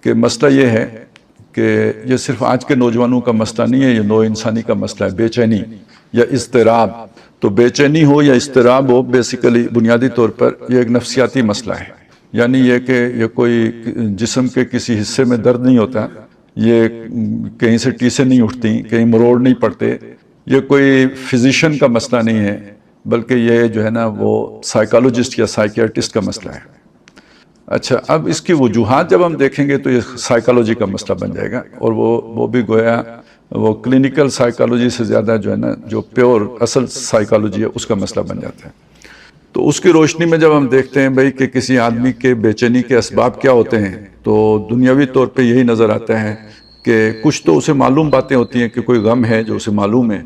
کہ مسئلہ یہ ہے کہ یہ صرف آج کے نوجوانوں کا مسئلہ نہیں ہے، یہ نوع انسانی کا مسئلہ ہے، بے چینی یا اضطراب۔ تو بے چینی ہو یا اضطراب ہو، بیسیکلی بنیادی طور پر یہ ایک نفسیاتی مسئلہ ہے۔ یعنی یہ کہ یہ کوئی جسم کے کسی حصے میں درد نہیں ہوتا، یہ کہیں سے ٹیسیں نہیں اٹھتی، کہیں مروڑ نہیں پڑتے، یہ کوئی فزیشین کا مسئلہ نہیں ہے، بلکہ یہ جو ہے نا وہ سائیکالوجسٹ یا سائیکیٹرسٹ کا مسئلہ ہے۔ اچھا، اب اس کی وجوہات جب ہم دیکھیں گے تو یہ سائیکالوجی کا مسئلہ بن جائے گا، اور وہ بھی گویا وہ کلینکل سائیکالوجی سے زیادہ جو ہے نا جو پیور اصل سائیکالوجی ہے اس کا مسئلہ بن جاتا ہے۔ تو اس کی روشنی میں جب ہم دیکھتے ہیں بھئی کہ کسی آدمی کے بے چینی کے اسباب کیا ہوتے ہیں، تو دنیاوی طور پہ یہی نظر آتا ہے کہ کچھ تو اسے معلوم باتیں ہوتی ہیں کہ کوئی غم ہے جو اسے معلوم ہے،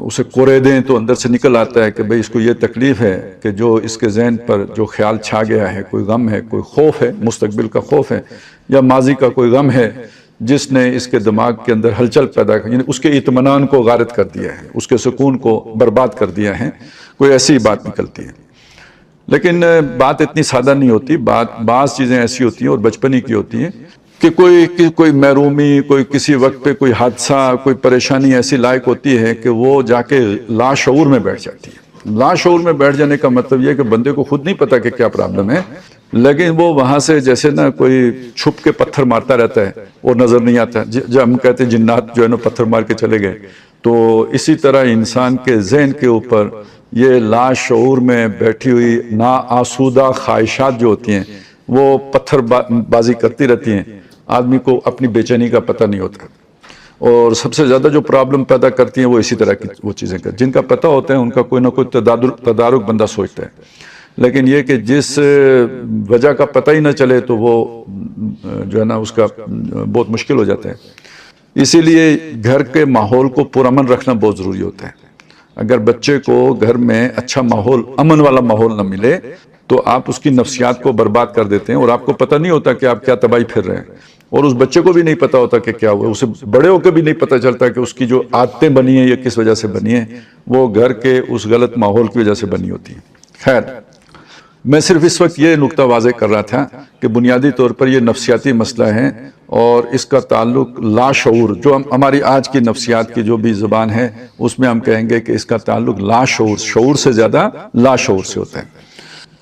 اسے کوڑے دیں تو اندر سے نکل آتا ہے کہ بھئی اس کو یہ تکلیف ہے کہ جو اس کے ذہن پر جو خیال چھا گیا ہے، کوئی غم ہے، کوئی خوف ہے، مستقبل کا خوف ہے، یا ماضی کا کوئی غم ہے جس نے اس کے دماغ کے اندر ہلچل پیدا کی، یعنی اس کے اطمینان کو غارت کر دیا ہے، اس کے سکون کو برباد کر دیا ہے، کوئی ایسی بات نکلتی ہے۔ لیکن بات اتنی سادہ نہیں ہوتی، بعض چیزیں ایسی ہوتی ہیں اور بچپنی کی ہوتی ہیں کہ کوئی محرومی، کوئی کسی وقت پہ کوئی حادثہ، کوئی پریشانی ایسی لائق ہوتی ہے کہ وہ جا کے لاشعور میں بیٹھ جاتی ہے۔ لاشعور میں بیٹھ جانے کا مطلب یہ ہے کہ بندے کو خود نہیں پتا کہ کیا پرابلم ہے، لیکن وہ وہاں سے جیسے نا کوئی چھپ کے پتھر مارتا رہتا ہے اور نظر نہیں آتا، جب ہم کہتے ہیں جنات جو ہے نا پتھر مار کے چلے گئے، تو اسی طرح انسان کے ذہن کے اوپر یہ لاشعور میں بیٹھی ہوئی ناآسودہ خواہشات جو ہوتی ہیں وہ پتھر بازی کرتی رہتی ہیں، آدمی کو اپنی بے چینی کا پتہ نہیں ہوتا، اور سب سے زیادہ جو پرابلم پیدا کرتی ہیں وہ اسی طرح کی وہ چیزیں کرتی ہیں۔ جن کا پتہ ہوتا ہے ان کا کوئی نہ کوئی تدارک بندہ سوچتا ہے، لیکن یہ کہ جس وجہ کا پتہ ہی نہ چلے تو وہ جو ہے نا اس کا بہت مشکل ہو جاتا ہے۔ اسی لیے گھر کے ماحول کو پرامن رکھنا بہت ضروری ہوتا ہے۔ اگر بچے کو گھر میں اچھا ماحول، امن والا ماحول نہ ملے تو آپ اس کی نفسیات کو برباد کر دیتے ہیں، اور آپ کو پتہ نہیں ہوتا کہ آپ کیا تباہی پھر رہے ہیں، اور اس بچے کو بھی نہیں پتا ہوتا کہ کیا ہوا، اسے بڑے ہو کے بھی نہیں پتا چلتا کہ اس کی جو عادتیں بنی ہیں یہ کس وجہ سے بنی ہیں، وہ گھر کے اس غلط ماحول کی وجہ سے بنی ہوتی ہیں۔ خیر، میں صرف اس وقت یہ نقطہ واضح کر رہا تھا کہ بنیادی طور پر یہ نفسیاتی مسئلہ ہے، اور اس کا تعلق لاشعور، جو ہماری آج کی نفسیات کی جو بھی زبان ہے اس میں ہم کہیں گے کہ اس کا تعلق لاشعور، شعور سے زیادہ لاشعور سے ہوتا ہے۔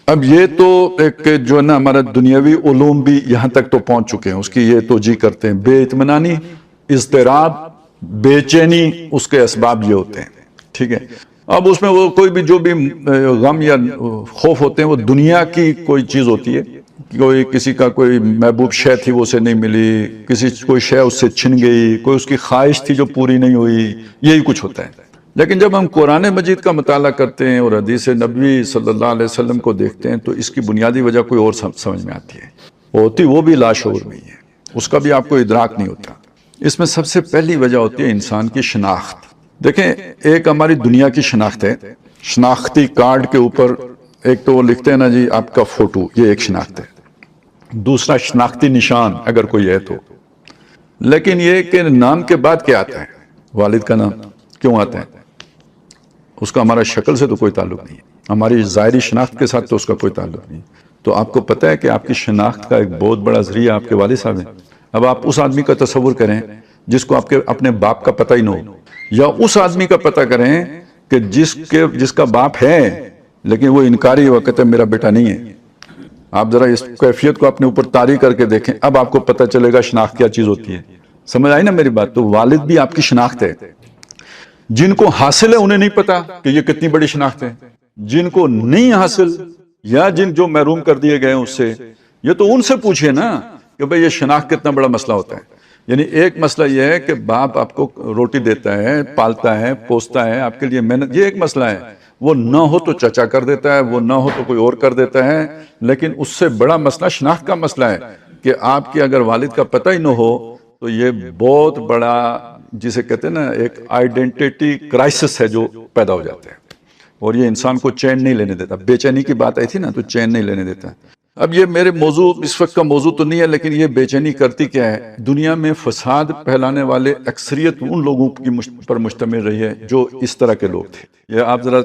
اب یہ تو ایک جو ہے نا ہمارا دنیاوی علوم بھی یہاں تک تو پہنچ چکے ہیں، اس کی یہ توجیہ کرتے ہیں، بے اطمینانی، اضطراب، بے چینی، اس کے اسباب یہ ہوتے ہیں، ٹھیک ہے۔ اب اس میں وہ کوئی بھی جو بھی غم یا خوف ہوتے ہیں وہ دنیا کی کوئی چیز ہوتی ہے، کسی کا کوئی محبوب شے تھی وہ اسے نہیں ملی، کوئی شے اس سے چھن گئی، کوئی اس کی خواہش تھی جو پوری نہیں ہوئی، یہی کچھ ہوتا ہے۔ لیکن جب ہم قرآن مجید کا مطالعہ کرتے ہیں اور حدیث نبوی صلی اللہ علیہ وسلم کو دیکھتے ہیں تو اس کی بنیادی وجہ کوئی اور سمجھ میں آتی ہے، ہوتی وہ بھی لاشعور میں ہی ہے، اس کا بھی آپ کو ادراک نہیں ہوتا۔ اس میں سب سے پہلی وجہ ہوتی ہے انسان کی شناخت۔ دیکھیں، ایک ہماری دنیا کی شناخت ہے، شناختی کارڈ کے اوپر ایک تو وہ لکھتے ہیں نا جی آپ کا فوٹو، یہ ایک شناخت ہے، دوسرا شناختی نشان اگر کوئی ہے تو، لیکن یہ کہ نام کے بعد کیا آتا ہے، والد کا نام کیوں آتا ہے، اس کا ہمارا شکل سے تو کوئی تعلق نہیں ہے، ہماری ظاہری شناخت کے ساتھ تو اس کا کوئی تعلق نہیں۔ تو آپ کو پتہ ہے کہ آپ کی شناخت کا ایک بہت بڑا ذریعہ آپ کے والد صاحب ہیں۔ اب آپ اس آدمی کا تصور کریں جس کو آپ کے اپنے باپ کا پتہ ہی نہ ہو، یا اس آدمی کا پتہ کریں کہ جس کا باپ ہے لیکن وہ انکاری ہوا، کہتا ہے میرا بیٹا نہیں ہے۔ آپ ذرا اس کیفیت کو اپنے اوپر طاری کر کے دیکھیں، اب آپ کو پتہ چلے گا شناخت کیا چیز ہوتی ہے۔ سمجھ آئی نا میری بات؟ تو والد بھی آپ کی شناخت ہے۔ جن کو حاصل ہے انہیں نہیں پتا کہ یہ کتنی بڑی شناخت ہے، جن کو نہیں حاصل یا جو محروم کر دیے گئے اس سے، یہ تو ان سے پوچھے نا کہ بھئی یہ شناخت کتنا بڑا مسئلہ ہوتا ہے۔ یعنی ایک مسئلہ یہ ہے کہ باپ آپ کو روٹی دیتا ہے، پالتا ہے، پوستا ہے، آپ کے لیے محنت، یہ ایک مسئلہ ہے۔ وہ نہ ہو تو چچا کر دیتا ہے، وہ نہ ہو تو کوئی اور کر دیتا ہے، لیکن اس سے بڑا مسئلہ شناخت کا مسئلہ ہے کہ آپ کے اگر والد کا پتہ ہی نہ ہو تو یہ بہت بڑا، جسے کہتے ہیں نا ایک آئیڈینٹی کرائسس ہے جو پیدا ہو جاتا ہے، اور یہ انسان کو چین نہیں لینے دیتا۔ بے چینی کی بات آئی تھی نا، تو چین نہیں لینے دیتا۔ اب یہ میرے موضوع اس وقت کا موضوع تو نہیں ہے، لیکن یہ بے چینی کرتی کیا ہے؟ دنیا میں فساد پھیلانے والے اکثریت ان لوگوں پر مشتمل رہی ہے جو اس طرح کے لوگ تھے۔ یہ آپ ذرا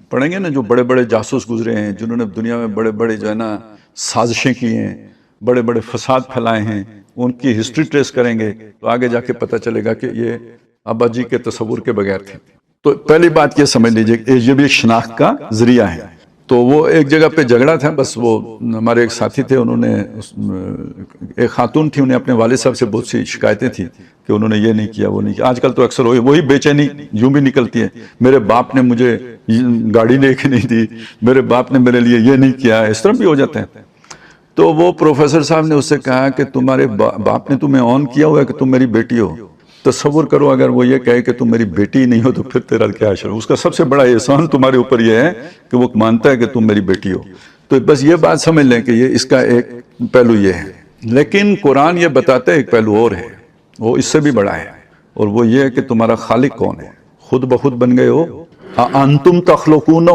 پڑھیں گے نا، جو بڑے بڑے جاسوس گزرے ہیں، جنہوں نے دنیا میں بڑے بڑے جو ہے نا سازشیں کی ہیں، بڑے بڑے فساد پھیلائے ہیں، ان کی ہسٹری ٹریس کریں گے تو آگے جا کے پتہ چلے گا کہ یہ ابا جی کے تصور کے بغیر تھے۔ تو پہلی بات یہ سمجھ لیجئے کہ یہ بھی ایک شناخت کا ذریعہ ہے۔ تو وہ ایک جگہ پہ جھگڑا تھا، بس وہ ہمارے ایک ساتھی تھے، انہوں نے ایک خاتون تھی، انہیں اپنے والد صاحب سے بہت سی شکایتیں تھیں کہ انہوں نے یہ نہیں کیا وہ نہیں کیا۔ آج کل تو اکثر وہی بے چینی یوں بھی نکلتی ہے، میرے باپ نے مجھے گاڑی لے کے نہیں دی، میرے باپ نے میرے لیے یہ نہیں کیا، اس طرح بھی ہو جاتے ہیں۔ تو وہ پروفیسر صاحب نے اس سے کہا کہ تمہارے باپ نے تمہیں آن کیا ہوا ہے کہ تم میری بیٹی ہو، تصور کرو اگر وہ یہ کہے کہ تم میری بیٹی نہیں ہو تو پھر تیرا کیا حشر ہو۔ اس کا سب سے بڑا احسان تمہارے اوپر یہ ہے کہ وہ مانتا ہے کہ تم میری بیٹی ہو۔ تو بس یہ بات سمجھ لیں کہ یہ اس کا ایک پہلو یہ ہے، لیکن قرآن یہ بتاتا ہے ایک پہلو اور ہے، وہ اس سے بھی بڑا ہے، اور وہ یہ ہے کہ تمہارا خالق کون ہے۔ خود بخود بن گئے ہو، انتم تخلقونہ،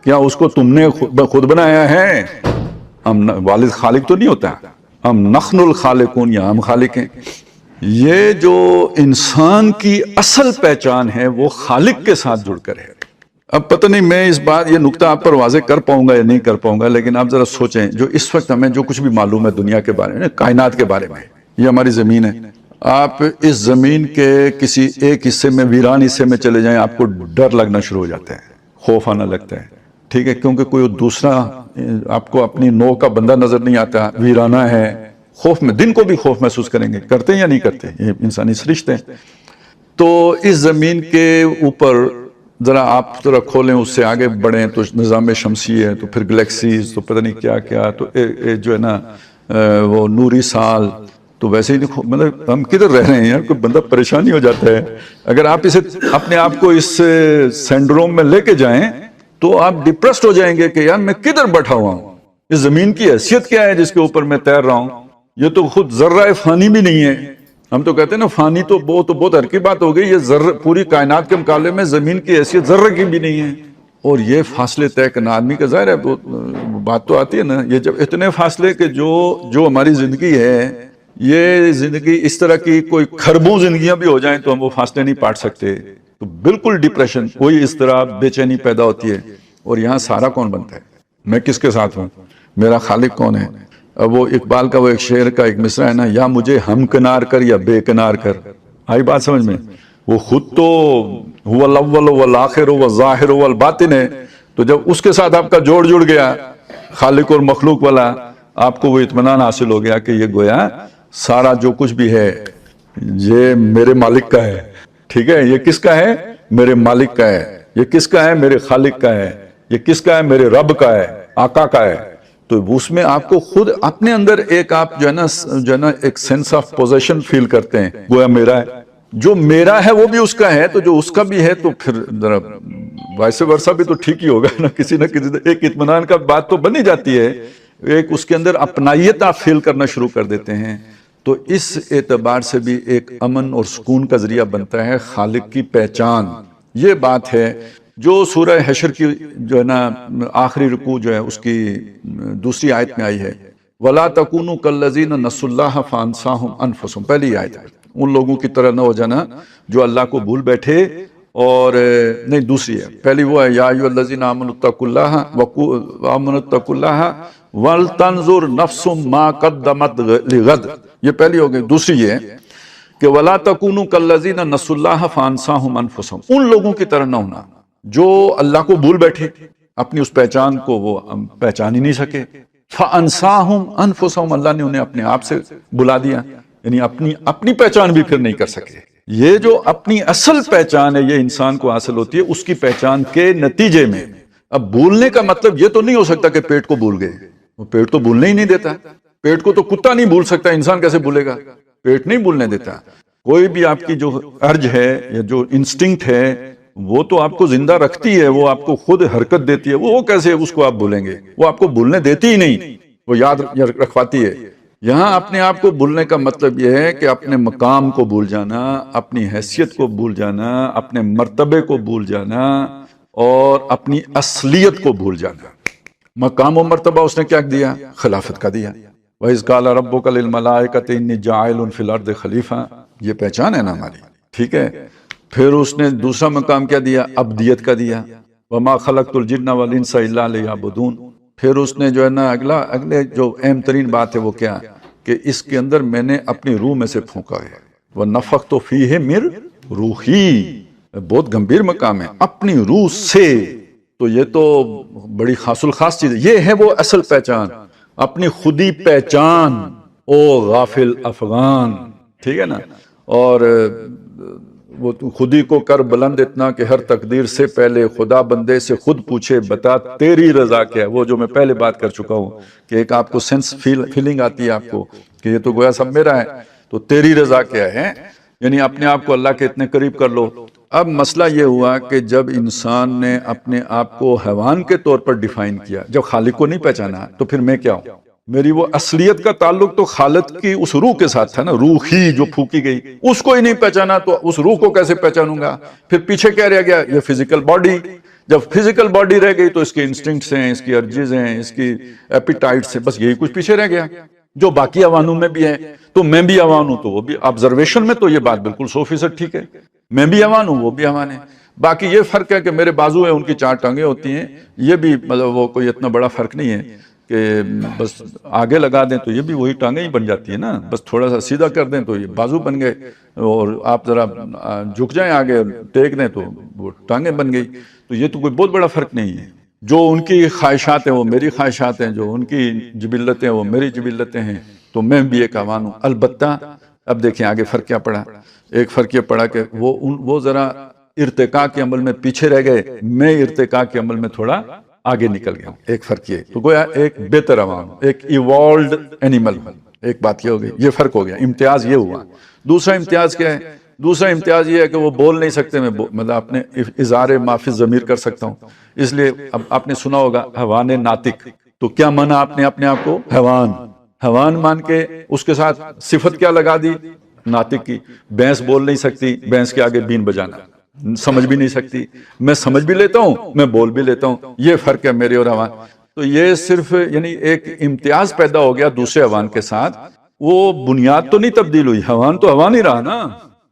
کیا اس کو تم نے خود بنایا ہے؟ والد خالق تو نہیں ہوتا، ہم نحن الخالقون، یا ہم خالق ہیں۔ یہ جو انسان کی اصل پہچان ہے وہ خالق کے ساتھ جڑ کر ہے۔ اب پتہ نہیں میں اس بات یہ نقطہ آپ پر واضح کر پاؤں گا یا نہیں کر پاؤں گا، لیکن آپ ذرا سوچیں، جو اس وقت ہمیں جو کچھ بھی معلوم ہے دنیا کے بارے میں، کائنات کے بارے میں، یہ ہماری زمین ہے، آپ اس زمین کے کسی ایک حصے میں، ویران حصے میں چلے جائیں، آپ کو ڈر لگنا شروع ہو جاتا ہے، خوف آنا لگتا ہے، ٹھیک ہے، کیونکہ کوئی دوسرا آپ کو اپنی نوع کا بندہ نظر نہیں آتا، ویرانہ ہے، خوف میں دن کو بھی خوف محسوس کریں گے، کرتے ہیں یا نہیں کرتے، یہ انسانی سرشتے ہیں۔ تو اس زمین کے اوپر ذرا آپ ذرا کھولیں، اس سے آگے بڑھیں تو نظام شمسی ہے، تو پھر گلیکسیز، تو پتہ نہیں کیا کیا، تو جو ہے نا وہ نوری سال، تو ویسے ہی مطلب ہم کدھر رہ رہے ہیں یار، کوئی بندہ پریشانی ہو جاتا ہے اگر آپ اسے اپنے آپ کو اس سینڈروم میں لے کے جائیں تو آپ ڈپریسڈ ہو جائیں گے کہ یار میں کدھر بیٹھا ہوا ہوں، اس زمین کی حیثیت کیا ہے جس کے اوپر میں تیر رہا ہوں، یہ تو خود ذرہ فانی بھی نہیں ہے۔ ہم تو کہتے ہیں نا فانی تو بہت ہر کی بات ہو گئی، یہ ذرہ پوری کائنات کے مقابلے میں زمین کی حیثیت ذرہ کی بھی نہیں ہے، اور یہ فاصلے طے کرنا آدمی کا ظاہر ہے، بات تو آتی ہے نا، یہ جب اتنے فاصلے کہ جو ہماری زندگی ہے، یہ زندگی اس طرح کی کوئی کھربوں زندگیاں بھی ہو جائیں تو ہم وہ فاصلے نہیں پاٹ سکتے، تو بالکل ڈپریشن، کوئی اس طرح بے چینی پیدا ہوتی ہے، اور یہاں سارا کون بنتا ہے؟ میں کس کے ساتھ ہوں؟ میرا خالق کون ہے؟ اب وہ اقبال کا وہ ایک شعر کا ایک مصرع ہے نا، یا مجھے ہم کنار کر یا بے کنار کر، آئی بات سمجھ میں؟ وہ خود تو هو الاول والآخر والظاہر والباطن ہے، تو جب اس کے ساتھ آپ کا جوڑ جڑ گیا خالق اور مخلوق والا، آپ کو وہ اطمینان حاصل ہو گیا کہ یہ گویا سارا جو کچھ بھی ہے یہ میرے مالک کا ہے، ٹھیک ہے، یہ کس کا ہے؟ میرے مالک کا ہے، یہ کس کا ہے؟ میرے خالق کا ہے، یہ کس کا ہے؟ میرے رب کا ہے، آقا کا ہے۔ تو اس میں آپ کو خود اپنے اندر ایک آپ جو ہے نا ایک سینس آف پوزیشن فیل کرتے ہیں، گویا میرا ہے، جو میرا ہے وہ بھی اس کا ہے، تو جو اس کا بھی ہے تو پھر ذرا وائس ورسا بھی تو ٹھیک ہی ہوگا نا، کسی نہ کسی ایک اطمینان کا بات تو بنی جاتی ہے، ایک اس کے اندر اپنائیت آپ فیل کرنا شروع کر دیتے ہیں، تو اس اعتبار سے بھی ایک امن اور سکون کا ذریعہ بنتا ہے خالق کی پہچان۔ یہ بات ہے جو سورہ حشر کی جو ہے نا آخری رکوع جو ہے اس کی دوسری آیت میں آئی ہے، وَلَا تَكُونُوا كَالَّذِينَ نَسُوا اللَّهَ فَأَنسَاهُمْ أَنفُسَهُمْ، پہلی آیت ہے، ان لوگوں کی طرح نہ ہو جانا جو اللہ کو بھول بیٹھے، اور نہیں دوسری ہے، پہلی وہ ہے یا ایھا الذین آمنوا اتقوا اللہ وَلْتَنظُرْ نَفْسٌ مَا قَدَّمَتْ لِغَدٍ، یہ پہلی ہو گئی۔ دوسری یہ ہے کہ وَلَا تَكُونُوا كَالَّذِينَ نَسُوا اللَّهَ فَأَنسَاهُمْ أَنفُسَهُمْ، ان لوگوں کی طرح نہ ہونا جو اللہ کو بھول بیٹھے، اپنی اس پہچان کو وہ پہچان ہی نہیں سکے، فَأَنسَاهُمْ أَنفُسَهُمْ، اللہ نے انہیں اپنے آپ سے بلا دیا، یعنی اپنی پہچان بھی پھر نہیں کر سکے۔ یہ جو اپنی اصل پہچان ہے یہ انسان کو حاصل ہوتی ہے اس کی پہچان کے نتیجے میں۔ اب بھولنے کا مطلب یہ تو نہیں ہو سکتا کہ پیٹ کو بھول گئے، وہ پیٹ تو بھولنے ہی نہیں دیتا، پیٹ کو تو کتا نہیں بھول سکتا، انسان کیسے بھولے گا؟ پیٹ نہیں بھولنے دیتا۔ کوئی بھی آپ کی جو ارج ہے یا جو انسٹنکٹ ہے وہ تو آپ کو زندہ رکھتی ہے، وہ آپ کو خود حرکت دیتی ہے، وہ کیسے اس کو آپ بھولیں گے؟ وہ آپ کو بھولنے دیتی ہی نہیں، وہ یاد رکھواتی ہے۔ یہاں اپنے آپ کو بھولنے کا مطلب یہ ہے کہ اپنے مقام کو بھول جانا، اپنی حیثیت کو بھول جانا، اپنے مرتبے کو بھول جانا، اور اپنی اصلیت کو بھول جانا۔ مقام و مرتبہ اس نے کیا دیا؟ خلافت کا دیا۔ وَإِذْ قَالَ رَبُّكَ لِلْمَلَائِكَةِ إِنِّي جَاعِلٌ فِي الْأَرْضِ خَلِيفَةً، یہ پہچان ہے نا ہماری، ٹھیک ہے۔ پھر اس نے دوسرا مقام کیا دیا؟ عبدیت کا دیا، وَمَا خَلَقْتُ الْجِنَّ وَالْإِنسَ إِلَّا لِيَعْبُدُونِ۔ پھر اس نے جو ہے نا اگلے جو اہم ترین بات ہے وہ کیا کہ اس کے اندر میں نے اپنی روح میں سے پھونکا ہے، وَنَفَخْتُ فِيهِ مِن روحی، بہت گمبھیر مقام ہے، اپنی روح سے۔ تو یہ تو بڑی خاص الخاص چیز ہے، یہ ہے وہ اصل پہچان، اپنی خودی پہچان، او غافل افغان، ٹھیک ہے نا۔ اور وہ خودی کو کر بلند اتنا کہ ہر تقدیر سے پہلے خدا بندے سے خود پوچھے بتا تیری رضا کیا ہے، وہ جو میں پہلے بات کر چکا ہوں کہ ایک آپ کو سینس فیلنگ آتی ہے آپ کو کہ یہ تو گویا سب میرا ہے، تو تیری رضا کیا ہے، یعنی اپنے آپ کو اللہ کے اتنے قریب کر لو۔ اب مسئلہ یہ ہوا کہ جب انسان نے اپنے آپ کو حیوان کے طور پر ڈیفائن کیا، جب خالق کو نہیں پہچانا تو پھر میں کیا ہوں؟ میری وہ اصلیت کا تعلق تو خالق کی اس روح کے ساتھ تھا نا، روح ہی جو پھونکی گئی، اس کو ہی نہیں پہچانا تو اس روح کو کیسے پہچانوں گا؟ پھر پیچھے کیا رہ گیا؟ یہ فزیکل باڈی۔ جب فزیکل باڈی رہ گئی تو اس کے انسٹنکٹس ہیں، اس کی ارجز ہیں، اس کی ایپیٹائٹس ہیں، بس یہی کچھ پیچھے رہ گیا جو باقی عوانوں میں بھی ہے۔ تو میں بھی عوان ہوں تو وہ بھی، آبزرویشن میں تو یہ بات بالکل 100% ٹھیک ہے، میں بھی عوان ہوں وہ بھی عوان ہے۔ باقی یہ فرق ہے کہ میرے بازو ہیں، ان کی 4 ٹانگیں ہوتی ہیں، یہ بھی مطلب وہ کوئی اتنا بڑا فرق نہیں ہے کہ بس آگے لگا دیں تو یہ بھی وہی ٹانگیں ہی بن جاتی ہے نا، بس تھوڑا سا سیدھا کر دیں تو یہ بازو بن گئے، اور آپ ذرا جھک جائیں آگے ٹیک دیں تو وہ ٹانگیں بن گئی۔ تو یہ تو کوئی بہت بڑا فرق نہیں ہے، جو ان کی خواہشات ہیں وہ میری خواہشات ہیں، جو ان کی جبلتیں وہ میری جبلتیں ہیں، تو میں بھی ایک عوان ہوں۔ البتہ اب دیکھیں آگے فرق کیا پڑا، ایک فرق یہ پڑا کہ وہ ذرا ارتقاء کے عمل میں پیچھے رہ گئے، میں ارتقاء کے عمل میں تھوڑا آگے نکل گیا ہوں، ایک فرق یہ، تو گویا ایک بہتر عوام، ایک ایوالڈ اینیمل، ایک بات یہ ہو گئی، یہ فرق ہو گیا، امتیاز یہ ہوا۔ دوسرا امتیاز کیا ہے؟ دوسرا امتیاز یہ ہے کہ وہ بول نہیں سکتے، میں مطلب اپنے اظہار معافی ضمیر کر سکتا ہوں، اس لیے اب آپ نے سنا ہوگا حیوان ناطق، تو کیا مانا آپ نے اپنے آپ کو؟ حیوان مان کے اس کے ساتھ صفت کیا لگا دی؟ ناطق کی۔ بھینس بول نہیں سکتی، بھینس کے آگے بین بجانا، سمجھ بھی نہیں سکتی، میں سمجھ بھی لیتا ہوں، میں بول بھی لیتا ہوں، یہ فرق ہے میرے اور حیوان۔ تو یہ صرف یعنی ایک امتیاز پیدا ہو گیا دوسرے حیوان کے ساتھ، وہ بنیاد تو نہیں تبدیل ہوئی، حیوان تو حیوان ہی رہا نا،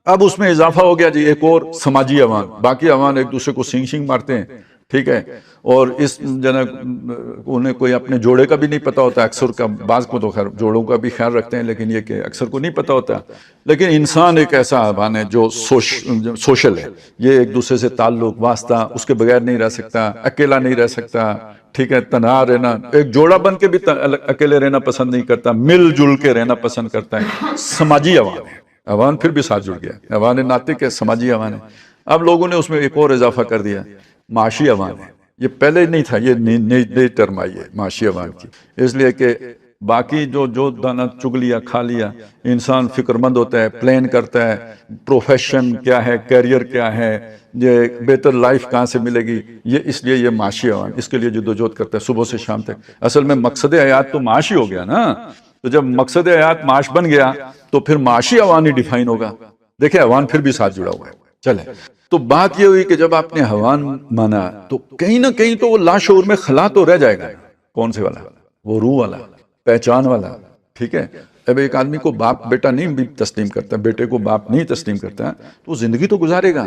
اب اس میں اضافہ ہو گیا جی ایک اور سماجی حیوان، باقی حیوان ایک دوسرے کو سینگ مارتے ہیں، ٹھیک ہے، اور اس انہیں کوئی اپنے جوڑے کا بھی نہیں پتا ہوتا، اکثر کا، بعض کو تو خیر جوڑوں کا بھی خیال رکھتے ہیں، لیکن یہ کہ اکثر کو نہیں پتا ہوتا۔ لیکن انسان ایک ایسا حیوان ہے جو سوشل ہے، یہ ایک دوسرے سے تعلق واسطہ اس کے بغیر نہیں رہ سکتا، اکیلا نہیں رہ سکتا، ٹھیک ہے، تنہا رہنا، ایک جوڑا بن کے بھی اکیلے رہنا پسند نہیں کرتا، مل جل کے رہنا پسند کرتا ہے، سماجی حیوان ہے۔ حیوان پھر بھی ساتھ جڑ گیا، حیوان ناطق ہے، سماجی حیوان ہے۔ اب لوگوں نے اس میں ایک اور اضافہ کر دیا، معاشی حیوان ہے، یہ پہلے نہیں تھا، یہ نئی ٹرم آئی ہے معاشی حیوان کی، اس لیے کہ باقی جو دانا چگ لیا کھا لیا، انسان فکر مند ہوتا ہے، پلان کرتا ہے، پروفیشن کیا ہے، کیریئر کیا ہے، یہ بہتر لائف کہاں سے ملے گی، یہ اس لیے یہ معاشی حیوان، اس کے لیے جدوجہد کرتا ہے صبح سے شام تک۔ اصل میں مقصد حیات تو معاشی ہو گیا نا، تو جب مقصد حیات معاش بن گیا تو پھر معاشی حیوان ہی ڈیفائن ہوگا۔ دیکھیں حیوان پھر بھی ساتھ جڑا ہوا ہے۔ چلے تو بات یہ ہوئی کہ جب آپ نے حیوان مانا تو کہیں نہ کہیں تو وہ لاشعور میں خلا تو رہ جائے گا، کون سے والا؟ وہ روح والا، پہچان والا، ٹھیک ہے۔ اب ایک آدمی کو باپ بیٹا نہیں بھی تسلیم کرتا، بیٹے کو باپ نہیں تسلیم کرتا، تو زندگی تو گزارے گا،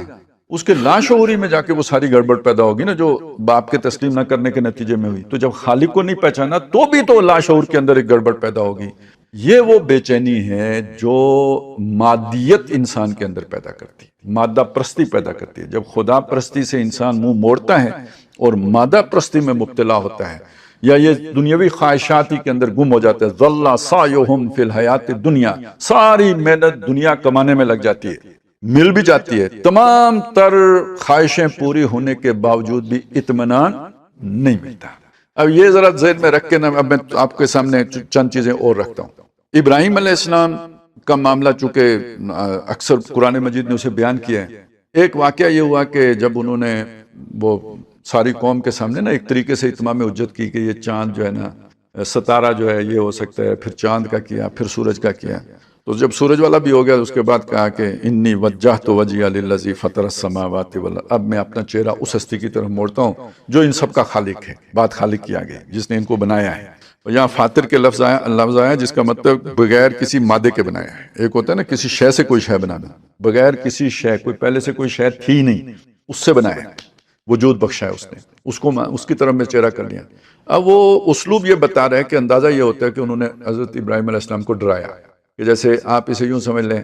اس کے لاشعوری میں جا کے وہ ساری گڑبڑ پیدا ہوگی نا جو باپ کے تسلیم نہ کرنے کے نتیجے میں ہوئی۔ تو جب خالق کو نہیں پہچانا تو بھی تو لاشعور کے اندر ایک گڑبڑ پیدا ہوگی۔ یہ وہ بے چینی ہے جو مادیت انسان کے اندر پیدا کرتی ہے، مادہ پرستی پیدا کرتی ہے۔ جب خدا پرستی سے انسان منہ موڑتا ہے اور مادہ پرستی میں مبتلا ہوتا ہے، یا یہ دنیاوی خواہشات ہی کے اندر گم ہو جاتا ہے، ظل سعیہم فی الحیات الدنیا، ساری محنت دنیا کمانے میں لگ جاتی ہے، مل بھی جاتی ہے، تمام تر خواہشیں پوری ہونے کے باوجود بھی اطمینان نہیں ملتا۔ اب یہ ذرا ذہن میں رکھ کے نا، اب میں آپ کے سامنے چند چیزیں اور رکھتا ہوں۔ ابراہیم علیہ السلام کا معاملہ چونکہ اکثر قرآن مجید نے اسے بیان کیا ہے، ایک واقعہ یہ ہوا کہ جب انہوں نے وہ ساری قوم کے سامنے نا ایک طریقے سے اتمام حجت کی کہ یہ چاند جو ہے نا، ستارہ جو ہے یہ ہو سکتا ہے، پھر چاند کا کیا، پھر سورج کا کیا، تو جب سورج والا بھی ہو گیا اس کے بعد کہا کہ انی وجہت وجہی للذی فطر السماوات والارض، اب میں اپنا چہرہ اس ہستی کی طرف موڑتا ہوں جو ان سب کا خالق ہے، بات خالق کی آ گئی، جس نے ان کو بنایا ہے۔ یہاں فاطر کے لفظ آیا جس کا مطلب بغیر کسی مادے کے بنایا ہے۔ ایک ہوتا ہے نا کسی شے سے کوئی شے بنانا، بغیر کسی شے، کوئی پہلے سے کوئی شے تھی نہیں، اس سے بنایا ہے۔ وجود بخشا ہے اس نے، اس کو اس کی طرف میں چہرہ کر لیا۔ اب وہ اسلوب یہ بتا رہا ہے کہ اندازہ یہ ہوتا ہے کہ انہوں نے حضرت ابراہیم علیہ السلام کو ڈرایا، کہ جیسے آپ اسے یوں سمجھ لیں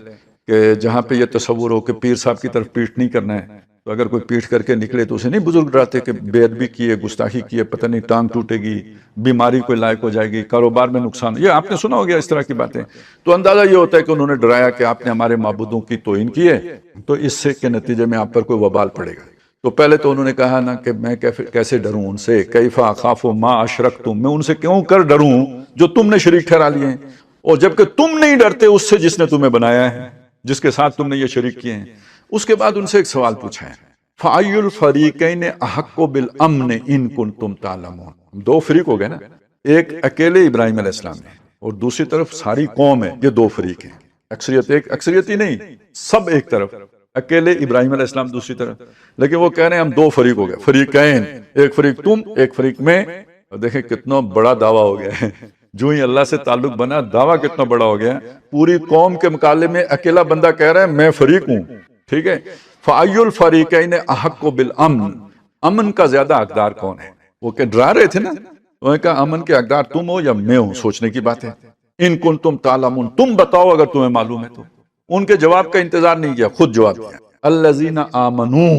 کہ جہاں پہ یہ تصور ہو کہ پیر صاحب کی طرف پیٹھ نہیں کرنا ہے، تو اگر کوئی پیٹھ کر کے نکلے تو اسے نہیں بزرگ ڈراتے کہ بے ادبی کی ہے، گستاخی کی ہے، پتہ نہیں ٹانگ ٹوٹے گی، بیماری کوئی لائق ہو جائے گی، کاروبار میں نقصان، یہ آپ نے سنا ہو گیا اس طرح کی باتیں۔ تو اندازہ یہ ہوتا ہے کہ انہوں نے ڈرایا کہ آپ نے ہمارے معبودوں کی توہین کی ہے، تو اس سے کے نتیجے میں آپ پر کوئی وبال پڑے گا۔ تو پہلے تو انہوں نے کہا نا کہ میں کیسے ڈروں ان سے، کیف اخاف ما اشرکتم، میں ان سے کیوں کر ڈروں جو تم نے شریک ٹھہرا لیے ہیں، اور جبکہ تم نہیں ڈرتے اس سے جس نے تمہیں بنایا ہے، جس کے ساتھ تم نے یہ شریک کیے ہیں۔ اس کے بعد ان سے ایک سوال پوچھا ہے، فَأَيُّ الْفَرِيقَيْنِ أَحَقُّ بِالْأَمْنِ إِن كُنتُمْ تَعْلَمُونَ۔ دو فریق ہو گئے نا، ایک اکیلے ابراہیم علیہ السلام ہے اور دوسری طرف ساری قوم ہے، یہ دو فریق ہیں، اکثریت ایک، اکثریت ہی نہیں، سب ایک طرف، اکیلے ابراہیم علیہ السلام دوسری طرف، لیکن وہ کہہ رہے ہیں ہم دو فریق ہو گئے، فریقین، ایک فریق تم، ایک فریق میں۔ اور دیکھیں کتنا بڑا دعویٰ ہو گیا ہے، جو ہی اللہ سے تعلق بنا دعویٰ کتنا بڑا ہو گیا، پوری قوم کے مقابلے میں اکیلا بندہ کہہ رہا ہے میں فریق ہوں، ٹھیک ہے۔ فَأَيُّ الْفَرِيقَيْنِ أَحَقُّ بِالْأَمْنِ، امن کا زیادہ حقدار کون ہے؟ وہ کہ ڈرا رہے تھے نا، انہوں نے کہا امن کے حقدار تم ہو یا میں ہوں، سوچنے کی بات ہے۔ ان کنتم تعلمون، تم بتاؤ اگر تمہیں معلوم ہے تو۔ ان کے جواب کا انتظار نہیں کیا، خود جواب دیا، الذین آمنوا،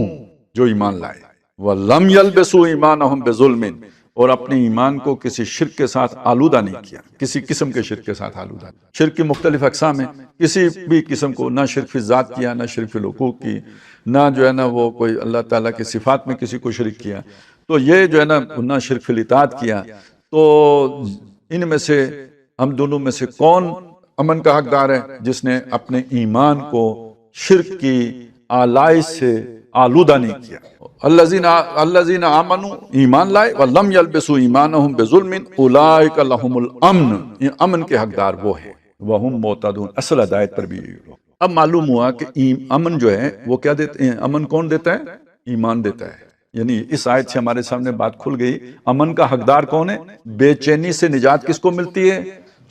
جو ایمان لائے، وَلَمْ يَلْبِسُوا ایمانہم بِظُلْمٍ، اور اپنے ایمان کو کسی شرک کے ساتھ آلودہ نہیں کیا، کسی قسم کے شرک کے ساتھ آلودہ نہیں۔ شرک کی مختلف اقسام ہیں، کسی بھی قسم کو، نہ شرک فی ذات کیا، نہ شرک فی الحقوق کی، نہ جو ہے نا وہ کوئی اللہ تعالیٰ کی صفات میں کسی کو شرک کیا، تو یہ جو ہے نا نہ شرک فی الاطاعت کیا۔ تو ان میں سے ہم دونوں میں سے کون امن کا حقدار ہے؟ جس نے اپنے ایمان کو شرک کی آلائش سے آلودہ نہیں کیا۔ الذین آمنوا، ایمان لائے، وَلَمْ يَلْبِسُوا ایمانہم بِظُلْمٍ اولئک لہم الامن، یہ امن کے حقدار وہ ہیں، وہم مہتدون، اصل ہدایت پر بھی یہی لوگ۔ اب معلوم ہوا کہ امن جو ہے وہ کیا دیتے ہیں؟ امن کون دیتا ہے؟ ایمان دیتا ہے۔ یعنی اس آیت سے ہمارے سامنے بات کھل گئی، امن کا حقدار کون ہے؟ بے چینی سے نجات کس کو ملتی ہے؟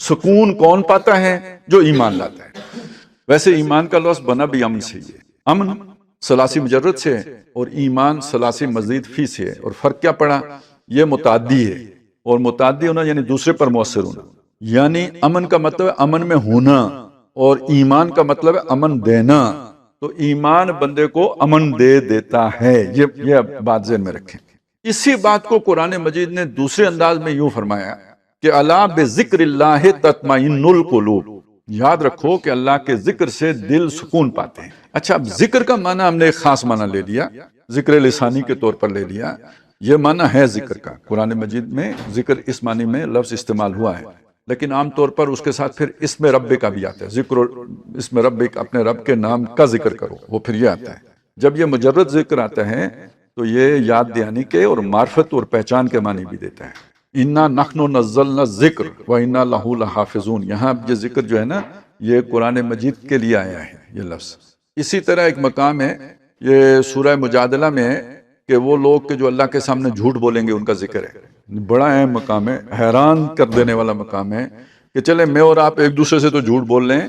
سکون کون پاتا ہے؟ جو ایمان لاتا ہے۔ ویسے ایمان کا لفظ بنا بھی امن سے ہی ہے، امن ثلاثی مجرد سے ہے اور ایمان ثلاثی مزید فی سے ہے، اور فرق کیا پڑا؟ یہ متعدی ہے، اور متعدی ہونا یعنی دوسرے پر مؤثر ہونا، یعنی امن کا مطلب ہے امن میں ہونا، اور ایمان کا مطلب ہے امن دینا۔ تو ایمان بندے کو امن دے دیتا ہے، یہ بات ذہن میں رکھیں۔ اسی بات کو قرآن مجید نے دوسرے انداز میں یوں فرمایا کہ الا بذکر اللہ تطمئن القلوب، یاد رکھو کہ اللہ کے ذکر سے دل سکون پاتے ہیں۔ اچھا، اب ذکر کا معنی ہم نے ایک خاص معنی لے لیا، ذکر لسانی کے طور پر لے لیا، یہ معنی ہے ذکر کا، قرآن مجید میں ذکر اس معنی میں لفظ استعمال ہوا ہے، لیکن عام طور پر اس کے ساتھ پھر اسم رب کا بھی آتا ہے، ذکر اسم رب، اپنے رب کے نام کا ذکر کرو، وہ پھر یہ آتا ہے۔ جب یہ مجرد ذکر آتا ہے تو یہ یاد دہانی کے اور معرفت اور پہچان کے معنی بھی دیتا ہے۔ انا نحن نزلنا الذکر وانا لہ لحافظون، یہاں یہ ذکر جو ہے نا یہ قرآن مجید کے لیے آیا ہے یہ لفظ۔ اسی طرح ایک مقام ہے یہ سورہ مجادلہ میں ہے کہ وہ لوگ کہ جو اللہ کے سامنے جھوٹ بولیں گے ان کا ذکر ہے، بڑا اہم مقام ہے، حیران کر دینے والا مقام ہے کہ چلے میں اور آپ ایک دوسرے سے تو جھوٹ بول لیں،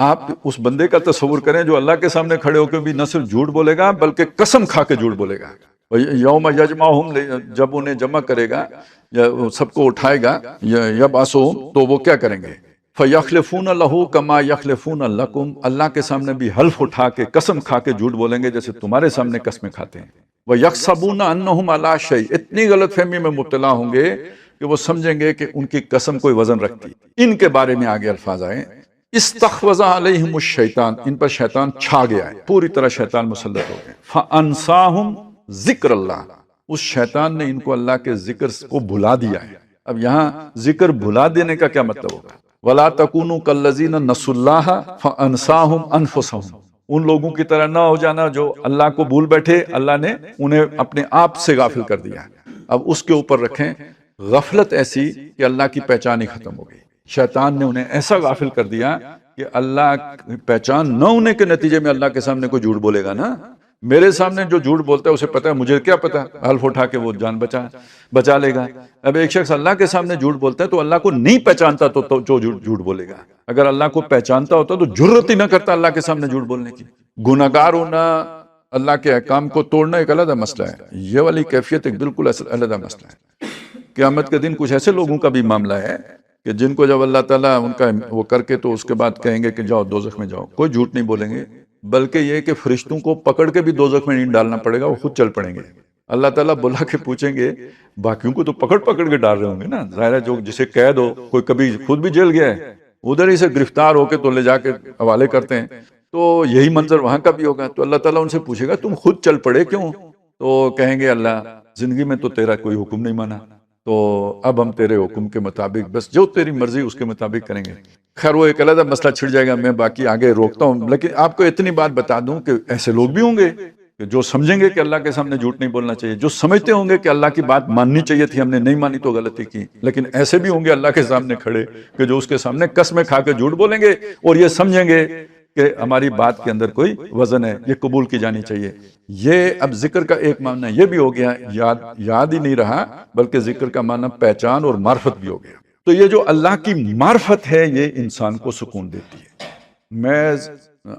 آپ اس بندے کا تصور کریں جو اللہ کے سامنے کھڑے ہو کے بھی نہ صرف جھوٹ بولے گا بلکہ قسم کھا کے جھوٹ بولے گا۔ یوم یجمعہم، جب انہیں جمع کرے گا یا سب کو اٹھائے گا، یبعثہم، تو وہ کیا کریں گے؟ فَيَخْلِفُونَ لَهُ كَمَا يَخْلِفُونَ لَكُمْ، اللہ کے سامنے بھی حلف اٹھا کے قسم کھا کے جھوٹ بولیں گے جیسے تمہارے سامنے قسمیں کھاتے ہیں۔ وَيَحْسَبُونَ أَنَّهُمْ عَلَىٰ شَيْءٍ، اتنی غلط فہمی میں مبتلا ہوں گے کہ وہ سمجھیں گے کہ ان کی قسم کوئی وزن رکھتی۔ ان کے بارے میں آگے الفاظ آئے، استحوذ علیہم الشیطان، ان پر شیطان چھا گیا ہے، پوری طرح شیطان مسلط ہو گئے۔ فَأَنْسَاهُمْ ذکر اللہ، اس شیطان نے ان کو اللہ کے ذکر کو بھلا دیا ہے۔ اب یہاں ذکر بھلا دینے کا کیا مطلب ہوگا؟ وَلَا تَكُونُوا كَالَّذِينَ نَسُوا اللَّهَ فَأَنْسَاهُمْ أَنفُسَهُمْ، ان لوگوں کی طرح نہ ہو جانا جو اللہ کو بھول بیٹھے، اللہ نے انہیں اپنے آپ سے غافل کر دیا۔ اب اس کے اوپر رکھیں غفلت ایسی کہ اللہ کی پہچان ہی ختم ہو گئی، شیطان نے انہیں ایسا غافل کر دیا کہ اللہ کی پہچان نہ ہونے کے نتیجے میں اللہ کے سامنے کوئی جھوٹ بولے گا نا، میرے سامنے جو جھوٹ بولتا ہے اسے پتا ہے، مجھے کیا پتا، حلف اٹھا کے وہ جان بچا لے گا۔ اب ایک شخص اللہ کے سامنے جھوٹ بولتا ہے تو اللہ کو نہیں پہچانتا تو جو جھوٹ بولے گا، اگر اللہ کو پہچانتا ہوتا تو جرت ہی نہ کرتا اللہ کے سامنے جھوٹ بولنے کی۔ گناہگار ہونا اللہ کے احکام کو توڑنا ایک علیحدہ مسئلہ ہے، یہ والی کیفیت ایک بالکل علیحدہ مسئلہ ہے۔ قیامت کے دن کچھ ایسے لوگوں کا بھی معاملہ ہے کہ جن کو جب اللہ تعالیٰ ان کا وہ کر کے تو اس کے بعد کہیں گے کہ جاؤ دوزخ میں جاؤ، کوئی جھوٹ نہیں بولیں گے، بلکہ یہ کہ فرشتوں کو پکڑ کے بھی دوزخ میں نہیں ڈالنا پڑے گا، وہ خود چل پڑیں گے۔ اللہ تعالیٰ بلا کے پوچھیں گے، باقیوں کو تو پکڑ پکڑ کے ڈال رہے ہوں گے نا، ظاہر ہے جو جسے قید ہو، کوئی کبھی خود بھی جیل گیا ہے، ادھر ہی سے گرفتار ہو کے تو لے جا کے حوالے کرتے ہیں، تو یہی منظر وہاں کا بھی ہوگا۔ تو اللہ تعالیٰ ان سے پوچھے گا تم خود چل پڑے کیوں؟ تو کہیں گے اللہ زندگی میں تو تیرا کوئی حکم نہیں مانا، تو اب ہم تیرے حکم کے مطابق بس جو تیری مرضی اس کے مطابق کریں گے۔ خیر وہ ایک علیحدہ مسئلہ چھڑ جائے گا، میں باقی آگے روکتا ہوں، لیکن آپ کو اتنی بات بتا دوں کہ ایسے لوگ بھی ہوں گے کہ جو سمجھیں گے کہ اللہ کے سامنے جھوٹ نہیں بولنا چاہیے، جو سمجھتے ہوں گے کہ اللہ کی بات ماننی چاہیے تھی، ہم نے نہیں مانی تو غلطی کی، لیکن ایسے بھی ہوں گے اللہ کے سامنے کھڑے کہ جو اس کے سامنے قسمیں کھا کے جھوٹ بولیں گے اور یہ سمجھیں گے کہ ہماری بات کے اندر کوئی وزن ہے، یہ قبول کی جانی چاہیے۔ یہ اب ذکر کا ایک معنی یہ بھی ہو گیا، یاد ہی نہیں رہا، بلکہ ذکر کا معنی پہچان اور معرفت بھی ہو گیا۔ تو یہ جو اللہ کی معرفت ہے یہ انسان کو سکون دیتی ہے۔ میں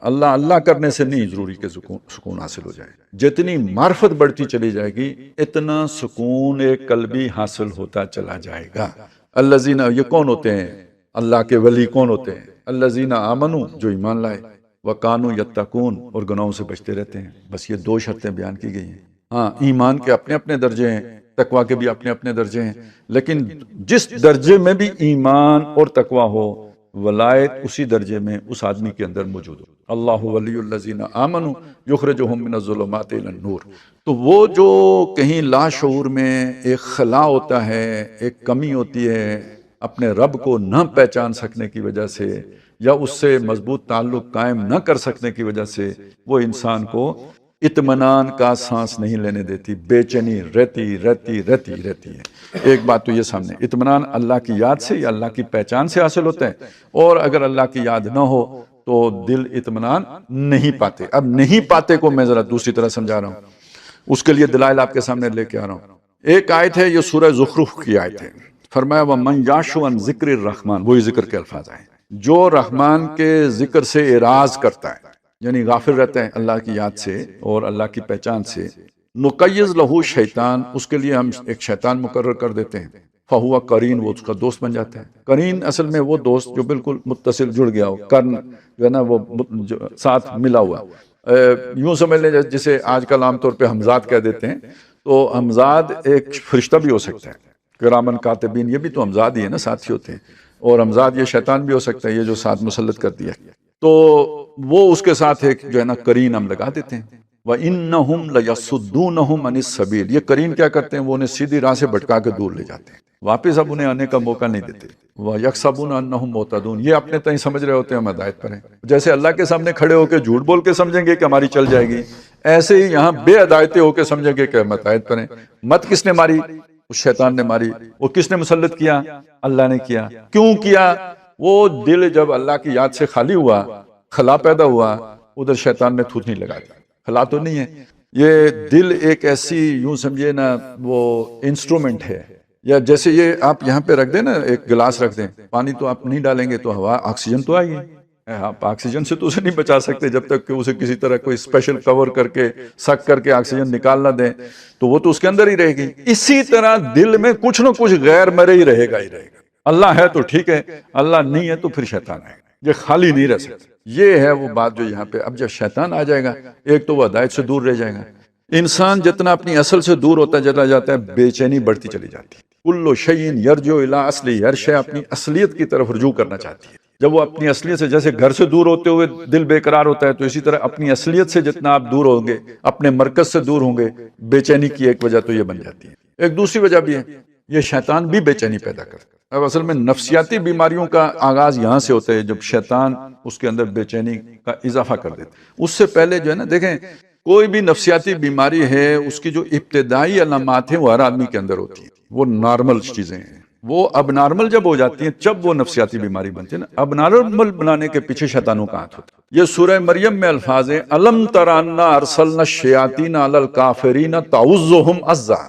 اللہ کرنے سے نہیں ضروری کہ سکون حاصل ہو جائے، جتنی معرفت بڑھتی چلی جائے گی اتنا سکون قلبی حاصل ہوتا چلا جائے گا۔ الذین، یہ کون ہوتے ہیں؟ اللہ کے ولی کون ہوتے ہیں؟ الذین آمنوا، جو ایمان لائے، وکانوا یتقون، اور گناہوں سے بچتے رہتے ہیں۔ بس یہ دو شرطیں بیان کی گئی ہیں۔ ہاں ایمان کے اپنے اپنے درجے ہیں، تقوی کے بھی اپنے اپنے درجے ہیں، لیکن جس درجے میں بھی ایمان اور تقوی ہو ولایت اسی درجے میں اس آدمی کے اندر موجود ہو۔ اللہ ولی الذین آمنوا یخرجہم من الظلمات الی النور۔ تو وہ جو کہیں لاشعور میں ایک خلا ہوتا ہے، ایک کمی ہوتی ہے اپنے رب کو نہ پہچان سکنے کی وجہ سے، یا اس سے مضبوط تعلق قائم نہ کر سکنے کی وجہ سے، وہ انسان کو اطمینان کا سانس نہیں لینے دیتی، بے چینی رہتی ہے۔ ایک بات تو یہ سامنے، اطمینان اللہ کی یاد سے یا اللہ کی پہچان سے حاصل ہوتا ہے، اور اگر اللہ کی یاد نہ ہو تو دل اطمینان نہیں پاتے۔ اب نہیں پاتے کو میں ذرا دوسری طرح سمجھا رہا ہوں، اس کے لیے دلائل آپ کے سامنے لے کے آ رہا ہوں۔ ایک آیت ہے، یہ سورہ زخرف کی آیت ہے، فرمایا وَمَنْ يَعْشُ عَنْ ذِكْرِ الرَّحْمَنِ، وہی ذکر کے الفاظ آئے، جو رحمان کے ذکر سے اعراض کرتا ہے، یعنی غافل رہتا ہے اللہ کی یاد سے اور اللہ کی پہچان سے، نقیض لہو شیطان، اس کے لیے ہم ایک شیطان مقرر کر دیتے ہیں، فہو قرین، وہ اس کا دوست بن جاتا ہے۔ قرین اصل میں وہ دوست جو بالکل متصل جڑ گیا ہو، قرن جو ہے نا وہ ساتھ ملا ہوا، یوں سمجھ لیں جسے آج کل عام طور پہ ہمزاد کہہ دیتے ہیں، تو ہمزاد ایک فرشتہ بھی ہو سکتا ہے، کرامن کاتبین، یہ بھی تو ہمزاد ہی ہے نا، ساتھی ہوتے ہیں، اور ہمزاد یہ شیطان بھی ہو سکتا ہے، یہ جو ساتھ مسلط کر دیا، تو وہ اس کے ساتھ ایک جو ہے نا قرین ہم لگا دیتے ہیں۔ وَإِنَّهُمْ لَيَصُدُّونَهُمْ عَنِ السَّبِيلِ، یہ قرین کیا کرتے ہیں؟ وہ انہیں سیدھی راہ سے بھٹکا کے دور لے جاتے ہیں، واپس اب انہیں آنے کا موقع نہیں دیتے۔ وَيَحْسَبُونَ أَنَّهُمْ مُهْتَدُونَ، یہ اپنے تئیں سمجھ رہے ہوتے ہیں ہم ہدایت پر ہیں، جیسے اللہ کے سامنے کھڑے ہو کے جھوٹ بول کے سمجھیں گے کہ ہماری چل جائے گی، ایسے ہی یہاں بے ہدایتیں ہو کے سمجھیں گے کہ ہم ہدایت پر ہیں۔ مت کس نے ماری؟ اس شیطان نے ماری۔ وہ کس نے مسلط کیا؟ اللہ نے کیا۔ کیوں کیا؟ وہ دل جب اللہ کی یاد سے خالی ہوا، خلا پیدا ہوا، ادھر شیطان نے تھوتنی لگا دی۔ خلا تو نہیں ہے، یہ دل ایک ایسی، یوں سمجھے نا وہ انسٹرومنٹ ہے، یا جیسے یہ آپ یہاں پہ رکھ دیں نا، ایک گلاس رکھ دیں، پانی تو آپ نہیں ڈالیں گے تو ہوا آکسیجن تو آئے گی، آپ آکسیجن سے تو اسے نہیں بچا سکتے جب تک کہ اسے کسی طرح کوئی اسپیشل کور کر کے سک کر کے آکسیجن نکال نہ دیں، تو وہ تو اس کے اندر ہی رہے گی۔ اسی طرح دل میں کچھ نہ کچھ غیر مرے ہی رہے گا۔ اللہ ہے تو ٹھیک ہے، اللہ نہیں ہے تو پھر شیطان ہے، یہ خالی نہیں رہ سکتا۔ یہ ہے وہ بات جو یہاں پہ، اب جب شیطان آ جائے گا، ایک تو وہ ہدایت سے دور رہ جائے گا، انسان جتنا اپنی اصل سے دور ہوتا چلا جاتا ہے بے چینی بڑھتی چلی جاتی ہے۔ کل شیء یرجع الی اصلہ، ہر شے اپنی اصلیت کی طرف رجوع کرنا چاہتی ہے۔ جب وہ اپنی اصلیت سے، جیسے گھر سے دور ہوتے ہوئے دل بے قرار ہوتا ہے، تو اسی طرح اپنی اصلیت سے جتنا آپ دور ہوں گے، اپنے مرکز سے دور ہوں گے، بے چینی کی ایک وجہ تو یہ بن جاتی ہے۔ ایک دوسری وجہ بھی ہے، یہ شیطان بھی بے چینی پیدا کرتا ہے۔ اب اصل میں نفسیاتی بیماریوں کا آغاز یہاں سے ہوتا ہے، جب شیطان اس کے اندر بے چینی کا اضافہ کر دیتا ہے۔ اس سے پہلے جو ہے نا، دیکھیں کوئی بھی نفسیاتی بیماری ہے، اس کی جو ابتدائی علامات ہیں وہ ہر آدمی کے اندر ہوتی ہیں، وہ نارمل چیزیں ہیں۔ وہ اب نارمل جب ہو جاتی ہیں جب وہ نفسیاتی بیماری بنتی ہے نا۔ اب نارمل بنانے کے پیچھے شیطانوں کا ہاتھ ہوتا ہے۔ یہ سورہ مریم میں الفاظ ہیں، الم تر انا ارسلنا الشیاطین علی الکافرین تعوذہم عزا،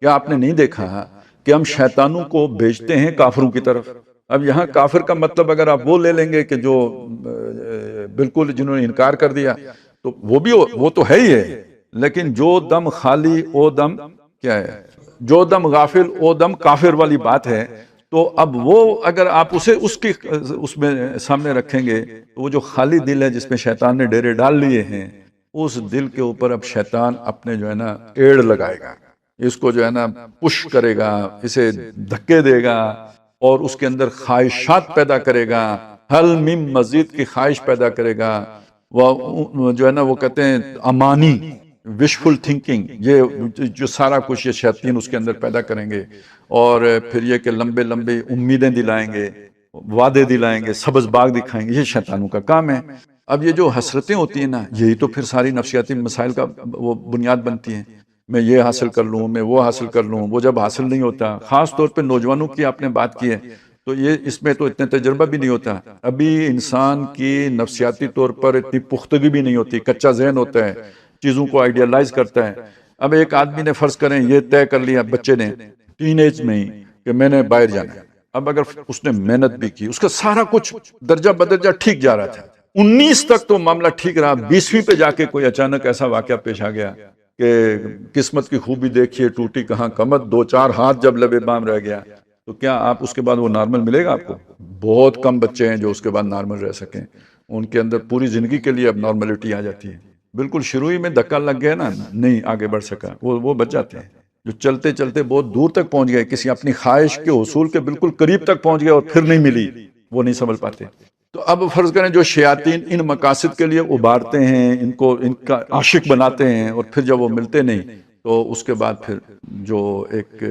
کیا آپ نے نہیں دیکھا کہ ہم شیطانوں کو بھیجتے ہیں کافروں کی طرف؟ اب یہاں کافر کا مطلب اگر آپ وہ لے لیں گے کہ جو بالکل جنہوں نے انکار کر دیا، تو وہ بھی وہ تو ہے ہی ہے، لیکن جو دم خالی او دم کیا ہے، جو دم غافل او دم کافر والی بات ہے. تو اب وہ اگر آپ اسے اس میں سامنے رکھیں گے تو وہ جو خالی دل ہے جس میں شیطان نے ڈیرے ڈال لیے ہیں، اس دل کے اوپر اب شیطان اپنے جو ہے نا ایڑ لگائے گا، اس کو جو ہے نا پش کرے گا، اسے دھکے دے گا اور اس کے اندر خواہشات پیدا کرے گا، حل مم مزید کی خواہش پیدا کرے گا. وہ جو ہے نا وہ کہتے ہیں امانی، وشفل تھنکنگ، یہ جو سارا کچھ یہ شیاطین اس کے اندر پیدا کریں گے. اور پھر یہ کہ لمبے لمبے امیدیں دلائیں گے، وعدے دلائیں گے، سبز باغ دکھائیں گے. یہ شیطانوں کا کام ہے. اب یہ جو حسرتیں ہوتی ہیں نا، یہی تو پھر ساری نفسیاتی مسائل کا وہ بنیاد بنتی ہیں. میں یہ حاصل کر لوں، میں وہ حاصل کر لوں. وہ جب حاصل نہیں ہوتا، خاص طور پہ نوجوانوں کی آپ نے بات کی ہے، تو یہ اس میں تو اتنا تجربہ بھی نہیں ہوتا. ابھی انسان کی نفسیاتی طور پر اتنی پختگی بھی نہیں ہوتی، کچا ذہن ہوتا ہے، چیزوں کو آئیڈیالائز کرتا ہے. اب ایک آدمی نے فرض کریں یہ طے کر لیا بچے نے ٹین ایج میں ہی کہ میں نے باہر جانا ہے. اب اگر اس نے محنت بھی کی، اس کا سارا کچھ درجہ بدرجہ ٹھیک جا رہا تھا، 19 تک تو معاملہ ٹھیک رہا، 20ویں پہ جا کے کوئی اچانک ایسا واقعہ پیش آ گیا کہ قسمت کی خوبی دیکھیے ٹوٹی کہاں کمر، 2-4 ہاتھ جب لبے بام رہ گیا. تو کیا آپ اس کے بعد وہ نارمل ملے گا آپ کو؟ بہت کم بچے ہیں جو اس کے بعد نارمل رہ سکیں. ان کے اندر پوری زندگی کے لیے اب نارملٹی آ جاتی ہے. بالکل شروع ہی میں دھکا لگ گیا نا، نہیں آگے بڑھ سکا، وہ بچ جاتے ہیں. جو چلتے چلتے بہت دور تک پہنچ گئے، کسی اپنی خواہش کے حصول کے بالکل قریب تک پہنچ گئے اور پھر نہیں ملی، وہ نہیں سنبھل پاتے. تو اب فرض کریں جو شیاطین ان مقاصد کے لیے ابھارتے ہیں، ان کا عاشق بناتے ہیں، اور پھر جب وہ ملتے نہیں تو اس کے بعد پھر جو ایک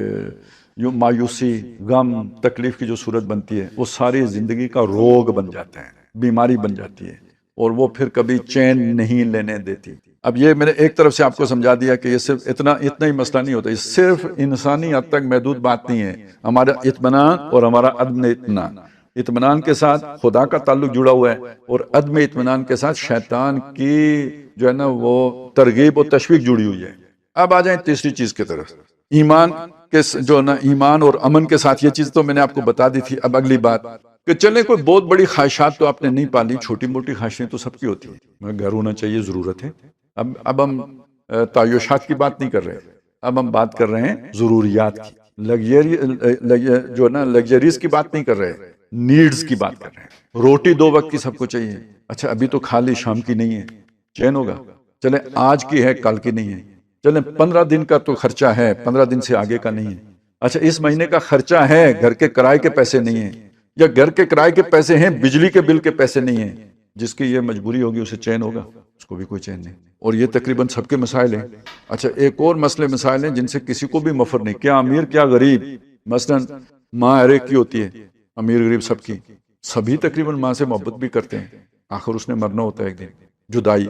مایوسی، غم، تکلیف کی جو صورت بنتی ہے، وہ ساری زندگی کا روگ بن جاتا ہے، بیماری بن جاتی ہے، اور وہ پھر کبھی چین نہیں لینے دیتی. اب یہ میں نے ایک طرف سے آپ کو سمجھا دیا کہ یہ صرف اتنا ہی مسئلہ نہیں ہوتا، یہ صرف انسانی حد تک محدود بات نہیں ہے. ہمارا اطمینان اور ہمارا عدم اطمینان، اطمینان کے ساتھ خدا کا تعلق جڑا ہوا ہے، اور عدم اطمینان کے ساتھ شیطان کی جو ہے نا وہ ترغیب و تشویق جڑی ہوئی ہے. اب آ جائیں تیسری چیز کی طرف، ایمان کے جو نا ایمان اور امن کے ساتھ. یہ چیز تو میں نے آپ کو بتا دی تھی. اب اگلی بات کہ چلے کوئی بہت بڑی خواہشات تو آپ نے نہیں پالی، چھوٹی موٹی خواہشیں تو سب کی ہوتی ہیں. گھر ہونا چاہیے، ضرورت ہے. اب ہم تعیشات کی بات نہیں کر رہے، اب ہم بات کر رہے ہیں ضروریات کی، جو نا لگژریز کی بات نہیں کر رہے، نیڈز کی بات کر رہے ہیں. روٹی 2 وقت کی سب کو چاہیے. اچھا ابھی تو کھا لی، شام کی نہیں ہے، چین ہوگا؟ چلیں آج کی ہے، کل کی نہیں ہے. چلیں 15 دن کا تو خرچہ ہے، 15 دن سے آگے کا نہیں ہے. اچھا اس مہینے کا خرچہ ہے، گھر کے کرائے کے پیسے نہیں ہیں، یا گھر کے کرائے کے پیسے ہیں، بجلی کے بل کے پیسے نہیں ہیں. جس کی یہ مجبوری ہوگی اسے چین ہوگا؟ اس کو بھی کوئی چین نہیں. اور یہ تقریباً سب کے مسائل ہیں. اچھا ایک اور مسائل ہیں جن سے کسی کو بھی مفر نہیں، کیا امیر کیا غریب. مثلا ماں ہر ایک کی ہوتی ہے، امیر غریب سب کی، سبھی تقریباً ماں سے محبت بھی کرتے ہیں. آخر اس نے مرنا ہوتا ہے ایک دن. جدائی،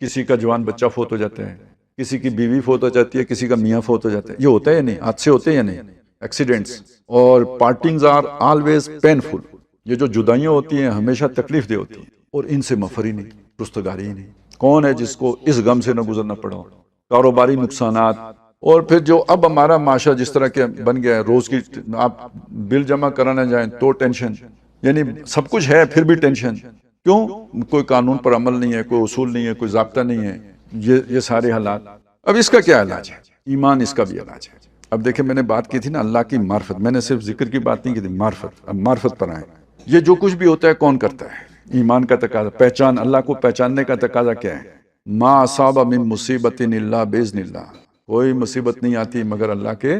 کسی کا جوان بچہ فوت ہو جاتا ہے، کسی کی بیوی فوت ہو جاتی ہے، کسی کا میاں فوت ہو جاتا ہے. یہ ہوتا ہے یا نہیں؟ حادثے ہوتے ہیں یا نہیں؟ ایکسیڈنٹس. اور پارٹنگز آر آلویز پینفل. یہ جو جدائیاں ہوتی ہیں ہمیشہ تکلیف دہ ہوتی ہیں، اور ان سے مفر ہی نہیں، رستگاری ہی نہیں. کون ہے جس کو اس غم سے نہ گزرنا پڑا؟ کاروباری نقصانات. اور پھر جو اب ہمارا معاشرہ جس طرح کے بن گیا ہے، روز کی آپ بل جمع کرانا جائیں تو ٹینشن، یعنی سب کچھ ہے پھر بھی ٹینشن. کیوں؟ کوئی قانون پر عمل نہیں ہے، کوئی اصول نہیں ہے، کوئی ضابطہ نہیں ہے. یہ سارے حالات. اب اس کا کیا علاج ہے؟ ایمان اس کا بھی علاج ہے. اب دیکھیں میں نے بات کی تھی نا اللہ کی معرفت، میں نے صرف ذکر کی بات نہیں کی تھی، معرفت. اب معرفت پر آئیں. یہ جو کچھ بھی ہوتا ہے کون کرتا ہے؟ ایمان کا تقاضا، پہچان، اللہ کو پہچاننے کا تقاضا کیا ہے؟ ما اصاب من مصیبت الا باذن اللہ. کوئی مصیبت نہیں آتی مگر اللہ کے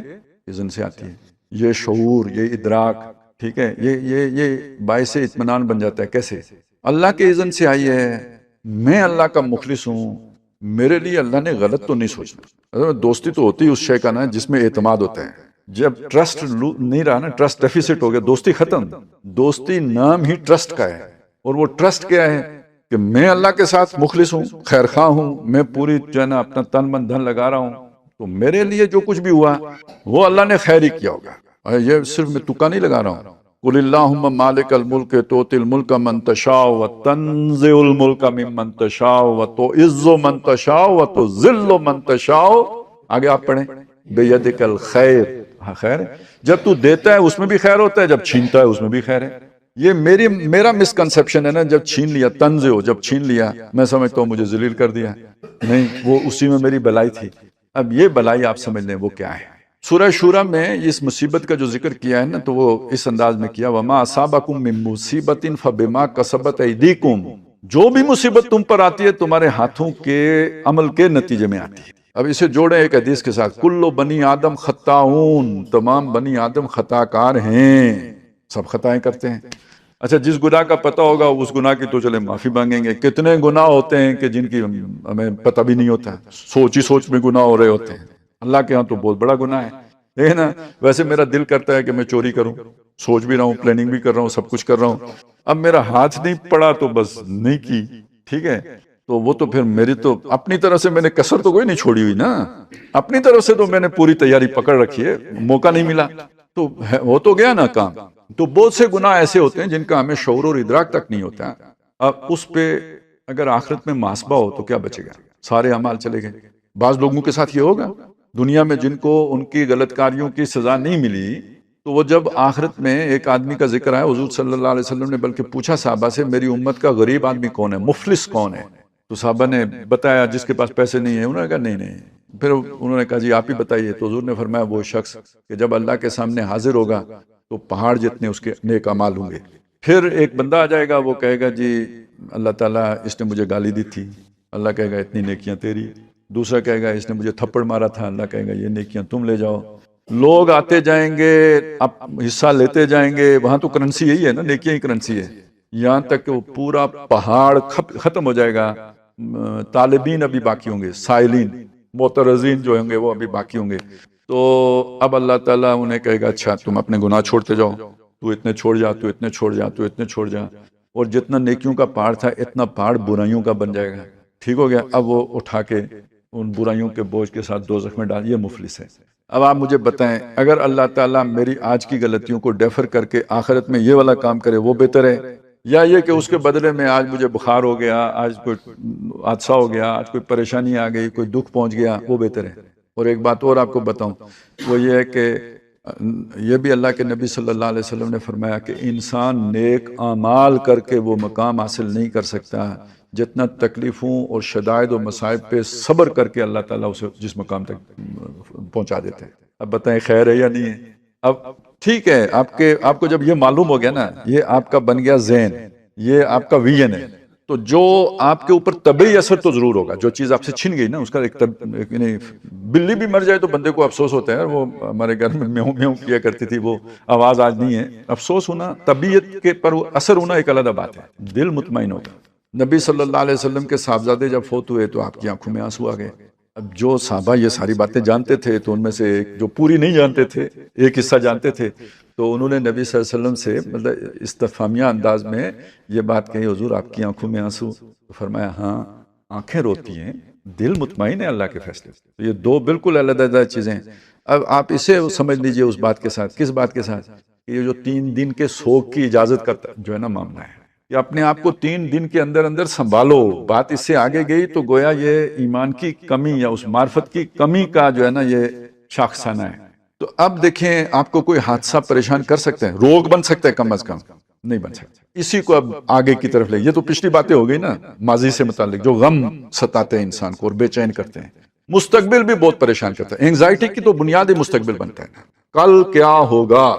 اذن سے آتی ہے. یہ شعور، یہ ادراک، ٹھیک ہے، یہ باعث اطمینان بن جاتا ہے. کیسے؟ اللہ کے اذن سے آئی ہے، میں اللہ کا مخلص ہوں، میرے لیے اللہ نے غلط تو نہیں سوچنا. دوستی تو ہوتی ہے اس شے کا نا جس میں اعتماد ہوتا ہے. جب ٹرسٹ نہیں رہا نا، ٹرسٹ ڈیفیسٹ ہو گیا، دوستی ختم. دوستی نام ہی ٹرسٹ کا ہے، اور وہ ٹرسٹ کیا ہے کہ میں اللہ کے ساتھ مخلص ہوں، خیر خواہ ہوں، میں پوری جو ہے نا اپنا تن من دھن لگا رہا ہوں، تو میرے لیے جو کچھ بھی ہوا وہ اللہ نے خیر ہی کیا ہوگا. اور یہ صرف میں تکا نہیں لگا رہا ہوں. قل اللہم مالک الملک تؤتی الملک من تشاء وتنزع الملک ممن تشاء وتعز من تشاء وتذل من تشاء. آگے آپ پڑھیں بیدک الخیر. ہاں خیر ہے، جب تو دیتا ہے اس میں بھی خیر ہوتا ہے، جب چھینتا ہے اس میں بھی خیر ہے. یہ میرا مسکنسپشن ہے نا، جب چھین لیا تنز ہو، جب چھین لیا میں سمجھتا ہوں مجھے ذلیل کر دیا، نہیں، وہ اسی میں میری بلائی تھی۔ اب یہ بلائی آپ سمجھ لیں وہ کیا ہے۔ سورہ شورى میں اس مصیبت کا جو ذکر کیا ہے نا، تو وہ اس انداز میں کیا، وَمَا أَصَابَكُم مِّن مُّصِيبَةٍ فَبِمَا كَسَبَتْ أَيْدِيكُمْ، جو بھی مصیبت تم پر آتی ہے تمہارے ہاتھوں کے عمل کے نتیجے میں آتی ہے۔ اب اسے جوڑیں ایک حدیث کے ساتھ، کل بنی آدم خطاؤن، تمام بنی آدم خطا کار ہیں، سب خطائیں کرتے ہیں۔ اچھا، جس گناہ کا پتہ ہوگا اس گناہ کی تو چلے معافی مانگیں گے، کتنے گناہ ہوتے ہیں کہ جن کی ہمیں پتہ بھی نہیں ہوتا، سوچ ہی سوچ میں گناہ ہو رہے ہوتے ہیں، اللہ کے ہاں تو بہت بڑا گناہ ہے۔ دیکھیں نا، ویسے میرا دل کرتا ہے کہ میں چوری کروں، سوچ بھی رہا ہوں، پلاننگ بھی کر رہا ہوں، سب کچھ کر رہا ہوں، اب میرا ہاتھ نہیں پڑا تو بس نہیں کی، ٹھیک ہے، تو وہ تو پھر میری تو اپنی طرف سے میں نے کسر تو کوئی نہیں چھوڑی ہوئی نا، اپنی طرف سے تو میں نے پوری تیاری پکڑ رکھی ہے، موقع نہیں ملا تو ہو تو گیا نا کام۔ تو بہت سے گناہ ایسے ہوتے ہیں جن کا ہمیں شعور اور ادراک تک نہیں ہوتا، اب اس پہ اگر آخرت میں محاسبہ ہو تو کیا بچے گا، سارے اعمال چلے گئے۔ بعض لوگوں کے ساتھ یہ ہوگا دنیا میں جن کو ان کی غلط کاریوں کی سزا نہیں ملی، تو وہ جب آخرت میں ایک آدمی کا ذکر آیا، حضور صلی اللہ علیہ وسلم نے بلکہ پوچھا صحابہ سے، میری امت کا غریب آدمی کون ہے، مفلس کون ہے؟ تو صحابہ نے بتایا جس کے پاس پیسے نہیں ہیں، انہوں نے کہا نہیں، پھر انہوں نے کہا جی آپ ہی بتائیے، تو حضور نے فرمایا وہ شخص کہ جب اللہ کے سامنے حاضر ہوگا تو پہاڑ جتنے اس کے نیک اعمال ہوں گے۔ پھر ایک بندہ آ جائے گا، وہ کہے گا جی اللہ تعالیٰ اس نے مجھے گالی دی تھی، اللہ کہے گا اتنی نیکیاں تیری۔ دوسرا کہے گا اس نے مجھے تھپڑ مارا تھا، اللہ کہے گا یہ نیکیاں تم لے جاؤ۔ لوگ آتے جائیں گے، اب حصہ لیتے جائیں گے، وہاں تو کرنسی یہی ہے نا، نیکیاں ہی کرنسی ہے، یہاں تک کہ وہ پورا پہاڑ ختم ہو جائے گا۔ طالبین ابھی باقی ہوں گے، سائلین معترضین جو ہوں گے وہ ابھی باقی ہوں گے۔ تو اب اللہ تعالیٰ انہیں کہے گا اچھا تم اپنے گناہ چھوڑتے جاؤ، تو اتنے چھوڑ جا، تو اتنے چھوڑ جا، تو اتنے چھوڑ جا، اور جتنا نیکیوں کا پہاڑ تھا اتنا پہاڑ برائیوں کا بن جائے گا، ٹھیک ہو گیا۔ اب وہ اٹھا کے ان برائیوں کے بوجھ کے ساتھ دوزخ میں ڈال، یہ مفلس ہے۔ اب آپ مجھے بتائیں، اگر اللہ تعالیٰ میری آج کی غلطیوں کو ڈیفر کر کے آخرت میں یہ والا کام کرے، وہ بہتر ہے، یا یہ کہ اس کے بدلے میں آج مجھے بخار ہو گیا، آج کوئی حادثہ ہو گیا، آج کوئی پریشانی آ گئی، کوئی دکھ پہنچ گیا، وہ بہتر ہے۔ اور ایک بات اور آپ کو بتاؤں، وہ یہ ہے کہ یہ بھی اللہ کے نبی صلی اللہ علیہ وسلم نے فرمایا کہ انسان نیک اعمال کر کے وہ مقام حاصل نہیں کر سکتا جتنا تکلیفوں اور شدائد و مصائب پہ صبر کر کے اللہ تعالیٰ اسے جس مقام تک پہنچا دیتے ہیں۔ اب بتائیں خیر ہے یا نہیں ہے؟ اب ٹھیک ہے، آپ کو جب یہ معلوم ہو گیا نا، یہ آپ کا بن گیا ذہن، یہ آپ کا ویژن ہے، تو جو آپ کے اوپر طبعی اثر تو ضرور ہوگا، جو چیز آپ سے چھن گئی نا اس کا یعنی بلی بھی مر جائے تو بندے کو افسوس ہوتا ہے، وہ ہمارے گھر میں میوں میوں کیا کرتی تھی، وہ آواز آج نہیں ہے، افسوس ہونا، طبیعت کے پر اثر ہونا ایک علیحدہ بات ہے، دل مطمئن ہوگا۔ نبی صلی اللہ علیہ وسلم کے صاحبزادے جب فوت ہوئے تو آپ کی آنکھوں میں آنسو آ گئے۔ اب جو صحابہ یہ ساری باتیں جانتے تھے تو ان میں سے ایک جو پوری نہیں جانتے تھے، ایک حصہ جانتے تھے، تو انہوں نے نبی صلی اللہ علیہ وسلم سے مطلب استفہامیہ انداز میں یہ بات کہی، حضور آپ کی آنکھوں میں آنسو؟ تو فرمایا ہاں آنکھیں روتی ہیں، دل مطمئن ہے اللہ کے فیصلے سے۔ تو یہ دو بالکل علیحدہ چیزیں ہیں۔ اب آپ اسے سمجھ لیجئے اس بات کے ساتھ، کس بات کے ساتھ؟ کہ یہ جو 3 دن کے سوگ کی اجازت کا جو ہے نا معاملہ ہے، کہ اپنے آپ کو 3 دن کے اندر سنبھالو، بات اس سے آگے گئی تو گویا یہ ایمان کی کمی یا اس معرفت کی کمی کا جو ہے نا یہ شاخسانہ ہے۔ تو اب دیکھیں آپ کو کوئی حادثہ پریشان کر سکتا ہے، روگ بن سکتا ہے، کم از کم نہیں بن سکتا۔ اسی کو اب آگے کی طرف لے، یہ تو پچھلی باتیں ہو گئی نا ماضی سے متعلق، جو غم ستاتے ہیں انسان کو اور بے چین کرتے ہیں۔ مستقبل بھی بہت پریشان کرتا ہے، انگزائٹی کی تو بنیادی مستقبل بنتا ہے نا، کل کیا ہوگا،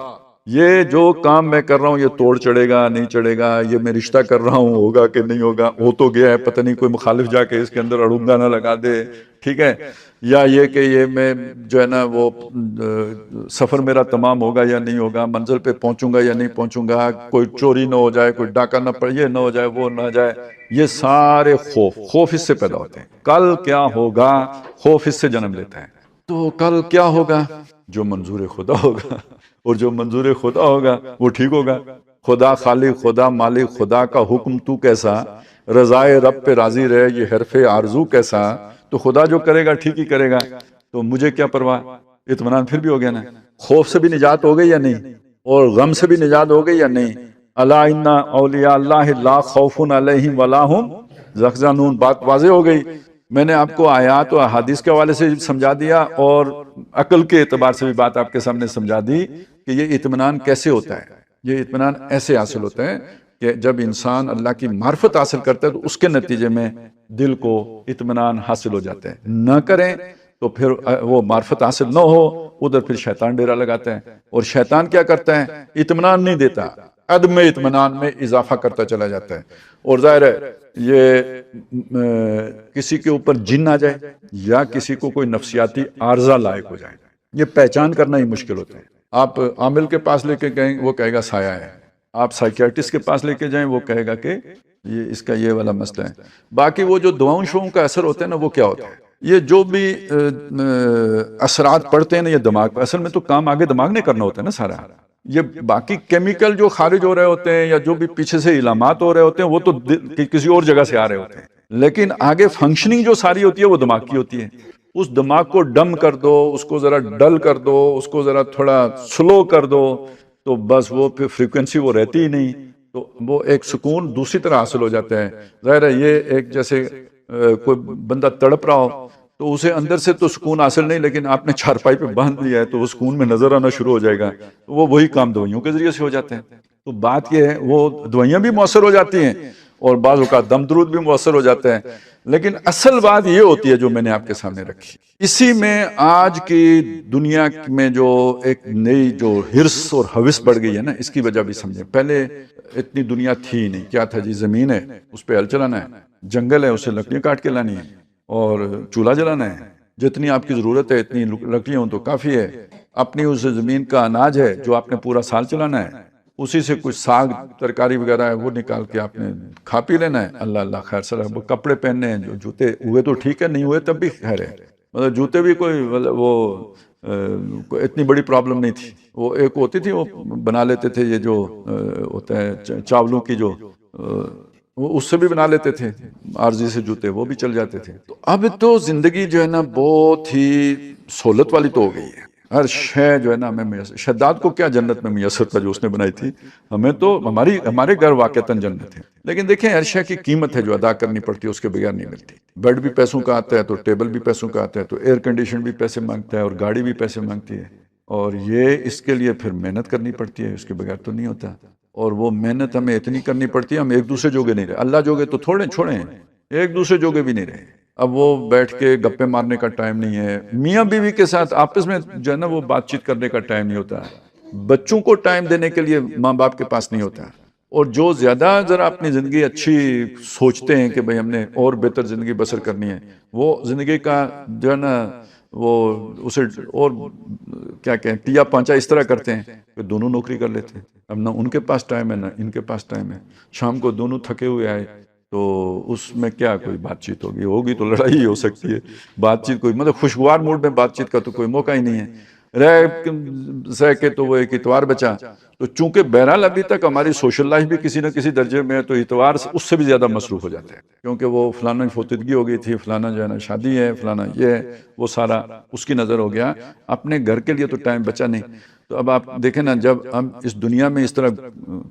یہ جو کام میں کر رہا ہوں یہ توڑ چڑھے گا نہیں چڑھے گا، یہ میں رشتہ کر رہا ہوں ہوگا کہ نہیں ہوگا، ہو تو گیا ہے، پتہ نہیں کوئی مخالف جا کے اس کے اندر اڑنگا نہ لگا دے، ٹھیک ہے، یا یہ کہ یہ میں جو ہے نا وہ سفر میرا تمام ہوگا یا نہیں ہوگا، منزل پہ پہنچوں گا یا نہیں پہنچوں گا، کوئی چوری نہ ہو جائے، کوئی ڈاکہ نہ پڑے، یہ نہ ہو جائے، وہ نہ جائے، یہ سارے خوف اس سے پیدا ہوتے ہیں۔ کل کیا ہوگا، خوف اس سے جنم لیتا ہے۔ تو کل کیا ہوگا؟ جو منظور خدا ہوگا، اور جو منظور خدا ہوگا وہ ٹھیک ہوگا۔ خدا خالق، خدا مالک، خدا کا حکم تو کیسا، رضائے رب پہ راضی رہے یہ حرف آرزو کیسا، تو خدا جو کرے گا ٹھیک ہی کرے گا، تو مجھے کیا پرواہ، اطمینان پھر بھی ہو گیا نا۔ خوف سے بھی نجات ہو گئی یا نہیں، اور غم سے بھی نجات ہو گئی یا نہیں۔ الا ان اولیاء اللہ لا خوف علیہم ولا هم یحزنون، بات واضح ہو گئی۔ میں نے آپ کو آیات و احادیث کے حوالے سے سمجھا دیا اور عقل کے اعتبار سے بھی بات آپ کے سامنے سمجھا دی کہ یہ اطمینان کیسے ہوتا ہے۔ یہ اطمینان ایسے حاصل ہوتا ہے کہ جب انسان اللہ کی معرفت حاصل کرتا ہے تو اس کے نتیجے میں دل کو اطمینان حاصل ہو جاتا ہے. نہ کریں تو پھر وہ معرفت حاصل نہ ہو، ادھر پھر شیطان ڈیرا لگاتا ہے، اور شیطان کیا کرتا ہے؟ اطمینان نہیں دیتا، عدم اطمینان میں اضافہ کرتا چلا جاتا ہے. اور ظاہر ہے یہ کسی کے اوپر جن آ جائے یا کسی کو کوئی نفسیاتی عارضہ لاحق ہو جائے، یہ پہچان کرنا ہی مشکل ہوتا ہے. آپ عامل کے پاس لے کے گئیں وہ کہے گا سایہ ہے، آپ سائیکیاٹرسٹ کے پاس لے کے جائیں وہ کہے گا کہ یہ اس کا یہ والا مسئلہ ہے. باقی وہ جو دواؤں شواؤں کا اثر ہوتا ہے نا، وہ کیا ہوتا ہے؟ یہ جو بھی اثرات پڑتے ہیں نا، یہ دماغ پر، اصل میں تو کام آگے دماغ نے کرنا ہوتا ہے نا سارا. یہ باقی کیمیکل جو خارج ہو رہے ہوتے ہیں یا جو بھی پیچھے سے علامات ہو رہے ہوتے ہیں وہ تو کسی اور جگہ سے آ رہے ہوتے ہیں، لیکن آگے فنکشننگ جو ساری ہوتی ہے وہ دماغ کی ہوتی ہے. اس دماغ کو ڈم کر دو، اس کو ذرا ڈل کر دو، اس کو ذرا تھوڑا سلو کر دو، تو بس وہ پھر فریکوینسی وہ رہتی ہی نہیں، تو وہ ایک سکون دوسری طرح حاصل ہو جاتا ہے. ظاہر ہے یہ ایک جیسے کوئی بندہ تڑپ رہا ہو تو اسے اندر سے تو سکون حاصل نہیں، لیکن آپ نے چارپائی پہ باندھ لیا ہے تو وہ سکون میں نظر آنا شروع ہو جائے گا. تو وہی کام دوائیوں کے ذریعے سے ہو جاتے ہیں. تو بات یہ ہے وہ دوائیاں بھی مؤثر ہو جاتی ہیں اور بعض اوقات دم درود بھی مؤثر ہو جاتا ہے، لیکن اصل بات یہ ہوتی ہے جو میں نے آپ کے سامنے رکھی. اسی میں آج کی دنیا میں جو ایک نئی جو ہرس اور ہوس بڑھ گئی ہے نا، اس کی وجہ بھی سمجھیں. پہلے اتنی دنیا تھی نہیں، کیا تھا جی؟ زمین ہے، اس پہ ہل چلانا ہے، جنگل ہے، اسے لکڑیاں کاٹ کے لانی ہے، اور چولہا جلانا ہے. جتنی آپ کی ضرورت ہے اتنی لکڑیاں ہوں تو کافی ہے. اپنی اس زمین کا اناج ہے جو آپ نے پورا سال چلانا ہے، اسی سے کچھ ساگ ترکاری وغیرہ ہے وہ نکال کے آپ نے کھا پی لینا ہے. اللہ اللہ خیر سر. وہ کپڑے پہننے ہیں، جو جوتے ہوئے تو ٹھیک ہے، نہیں ہوئے تب بھی خیر ہے. مطلب جوتے بھی کوئی وہ اتنی بڑی پرابلم نہیں تھی. وہ ایک ہوتی تھی، وہ بنا لیتے تھے یہ جو ہوتا ہے چاولوں کی جو، وہ اس سے بھی بنا لیتے تھے عارضی سے جوتے، وہ بھی چل جاتے تھے. تو اب تو زندگی جو ہے نا بہت ہی سہولت والی تو ہو گئی ہے. ہر شے جو ہے نا ہمیں میسر. شداد کو کیا جنت میں میسر تھا جو اس نے بنائی تھی؟ ہمیں تو ہمارے گھر واقعتاً جنت ہے، لیکن دیکھیں ہر شے کی قیمت ہے جو ادا کرنی پڑتی ہے، اس کے بغیر نہیں ملتی. بیڈ بھی پیسوں کا آتا ہے تو ٹیبل بھی پیسوں کا آتا ہے، تو ایئر کنڈیشن بھی پیسے مانگتا ہے، اور گاڑی بھی پیسے مانگتی ہے، اور یہ اس کے لیے پھر محنت کرنی پڑتی ہے، اس کے بغیر تو نہیں ہوتا. اور وہ محنت ہمیں اتنی کرنی پڑتی ہے، ہم ایک دوسرے جوگے نہیں رہے. اللہ جوگے تو چھوڑیں، ایک دوسرے جوگے بھی نہیں رہے. اب وہ بیٹھ کے گپے مارنے کا ٹائم نہیں ہے. میاں بیوی کے ساتھ آپس میں جو ہے نا وہ بات چیت کرنے کا ٹائم نہیں ہوتا. بچوں کو ٹائم دینے کے لیے ماں باپ کے پاس نہیں ہوتا. اور جو زیادہ ذرا اپنی زندگی اچھی سوچتے ہیں کہ بھئی ہم نے اور بہتر زندگی بسر کرنی ہے، وہ زندگی کا جو ہے نا وہ اسے اور کیا کہیں ٹیا پانچا اس طرح کرتے ہیں کہ دونوں نوکری کر لیتے ہیں. اب نہ ان کے پاس ٹائم ہے نہ ان کے پاس ٹائم ہے. شام کو دونوں تھکے ہوئے آئے تو اس میں کیا کوئی بات چیت ہوگی تو لڑائی ہی ہو سکتی ہے. بات چیت کوئی مطلب خوشگوار موڈ میں بات چیت کا تو کوئی موقع ہی نہیں ہے. رہ کے تو وہ ایک اتوار بچا. تو چونکہ بہرحال ابھی تک ہماری سوشل لائف بھی کسی نہ کسی درجے میں ہے، تو اتوار اس سے بھی زیادہ مصروف ہو جاتے ہیں، کیونکہ وہ فلانا فوتگی ہو گئی تھی، فلانا جو ہے نا شادی ہے، فلانا یہ ہے، وہ سارا اس کی نظر ہو گیا. اپنے گھر کے لیے تو ٹائم بچا نہیں. تو اب آپ دیکھیں نا، جب ہم اس دنیا میں اس طرح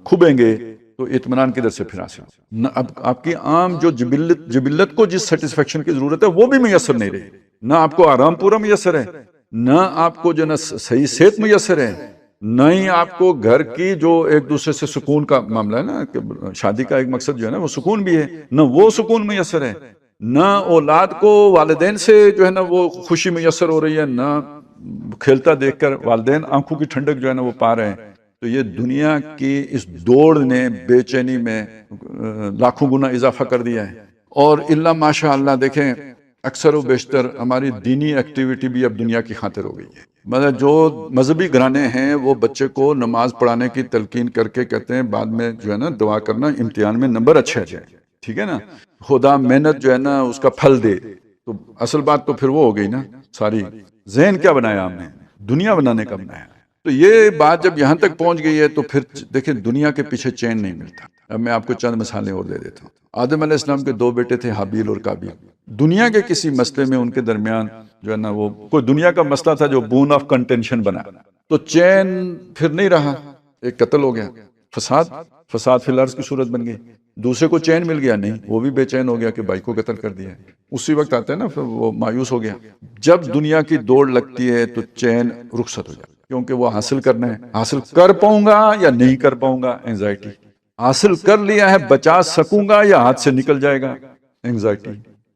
کھبیں گے تو اطمینان کدھر سے پھر حاصل؟ نہ اب آپ کی عام جو جبلت کو جس سیٹسفیکشن کی ضرورت ہے وہ بھی میسر نہیں رہی. نہ آپ کو آرام پورا میسر ہے، نہ آپ کو جو نا صحیح صحت میسر ہے، نہ ہی آپ کو گھر کی جو ایک دوسرے سے سکون کا معاملہ ہے نا، کہ شادی کا ایک مقصد جو ہے نا وہ سکون بھی ہے، نہ وہ سکون میسر ہے، نہ اولاد کو والدین سے جو ہے نا وہ خوشی میسر ہو رہی ہے، نہ کھیلتا دیکھ کر والدین آنکھوں کی ٹھنڈک جو ہے نا وہ پا رہے ہیں. تو یہ دنیا کی اس دوڑ نے بے چینی میں لاکھوں گنا اضافہ کر دیا ہے. اور اللہ ماشاء اللہ دیکھیں اکثر و بیشتر ہماری دینی ایکٹیویٹی بھی اب دنیا کی خاطر ہو گئی ہے. مطلب جو مذہبی گھرانے ہیں وہ بچے کو نماز پڑھانے کی تلقین کر کے کہتے ہیں بعد میں جو ہے نا دعا کرنا امتحان میں نمبر اچھے آ جائے، ٹھیک ہے نا، خدا محنت جو ہے نا اس کا پھل دے. تو اصل بات تو پھر وہ ہو گئی نا ساری. ذہن کیا بنایا ہم نے؟ دنیا بنانے کا بنایا. تو یہ بات جب یہاں تک پہنچ گئی ہے تو پھر دیکھیں دنیا کے پیچھے چین نہیں ملتا. اب میں آپ کو چند مثالیں اور دے دیتا ہوں. آدم علیہ السلام کے 2 بیٹے تھے، حابیل اور قابیل. دنیا کے کسی مسئلے میں ان کے درمیان جو ہے نا وہ کوئی دنیا کا مسئلہ تھا جو بون آف کنٹینشن بنا، تو چین پھر نہیں رہا. ایک قتل ہو گیا، فساد فی الارض کی صورت بن گئی. دوسرے کو چین مل گیا نہیں، وہ بھی بے چین ہو گیا کہ بھائی کو قتل کر دیا. اسی وقت آتا ہے نا پھر وہ مایوس ہو گیا. جب دنیا کی دوڑ لگتی ہے تو چین رخصت ہو جاتا ہے. کیونکہ وہ حاصل کرنا ہے. حاصل کر پاؤں گا یا نہیں کر پاؤں گا، اینگزائٹی. حاصل کر لیا ہے، بچا سکوں گا یا ہاتھ سے نکل جائے گا، اینگزائٹی.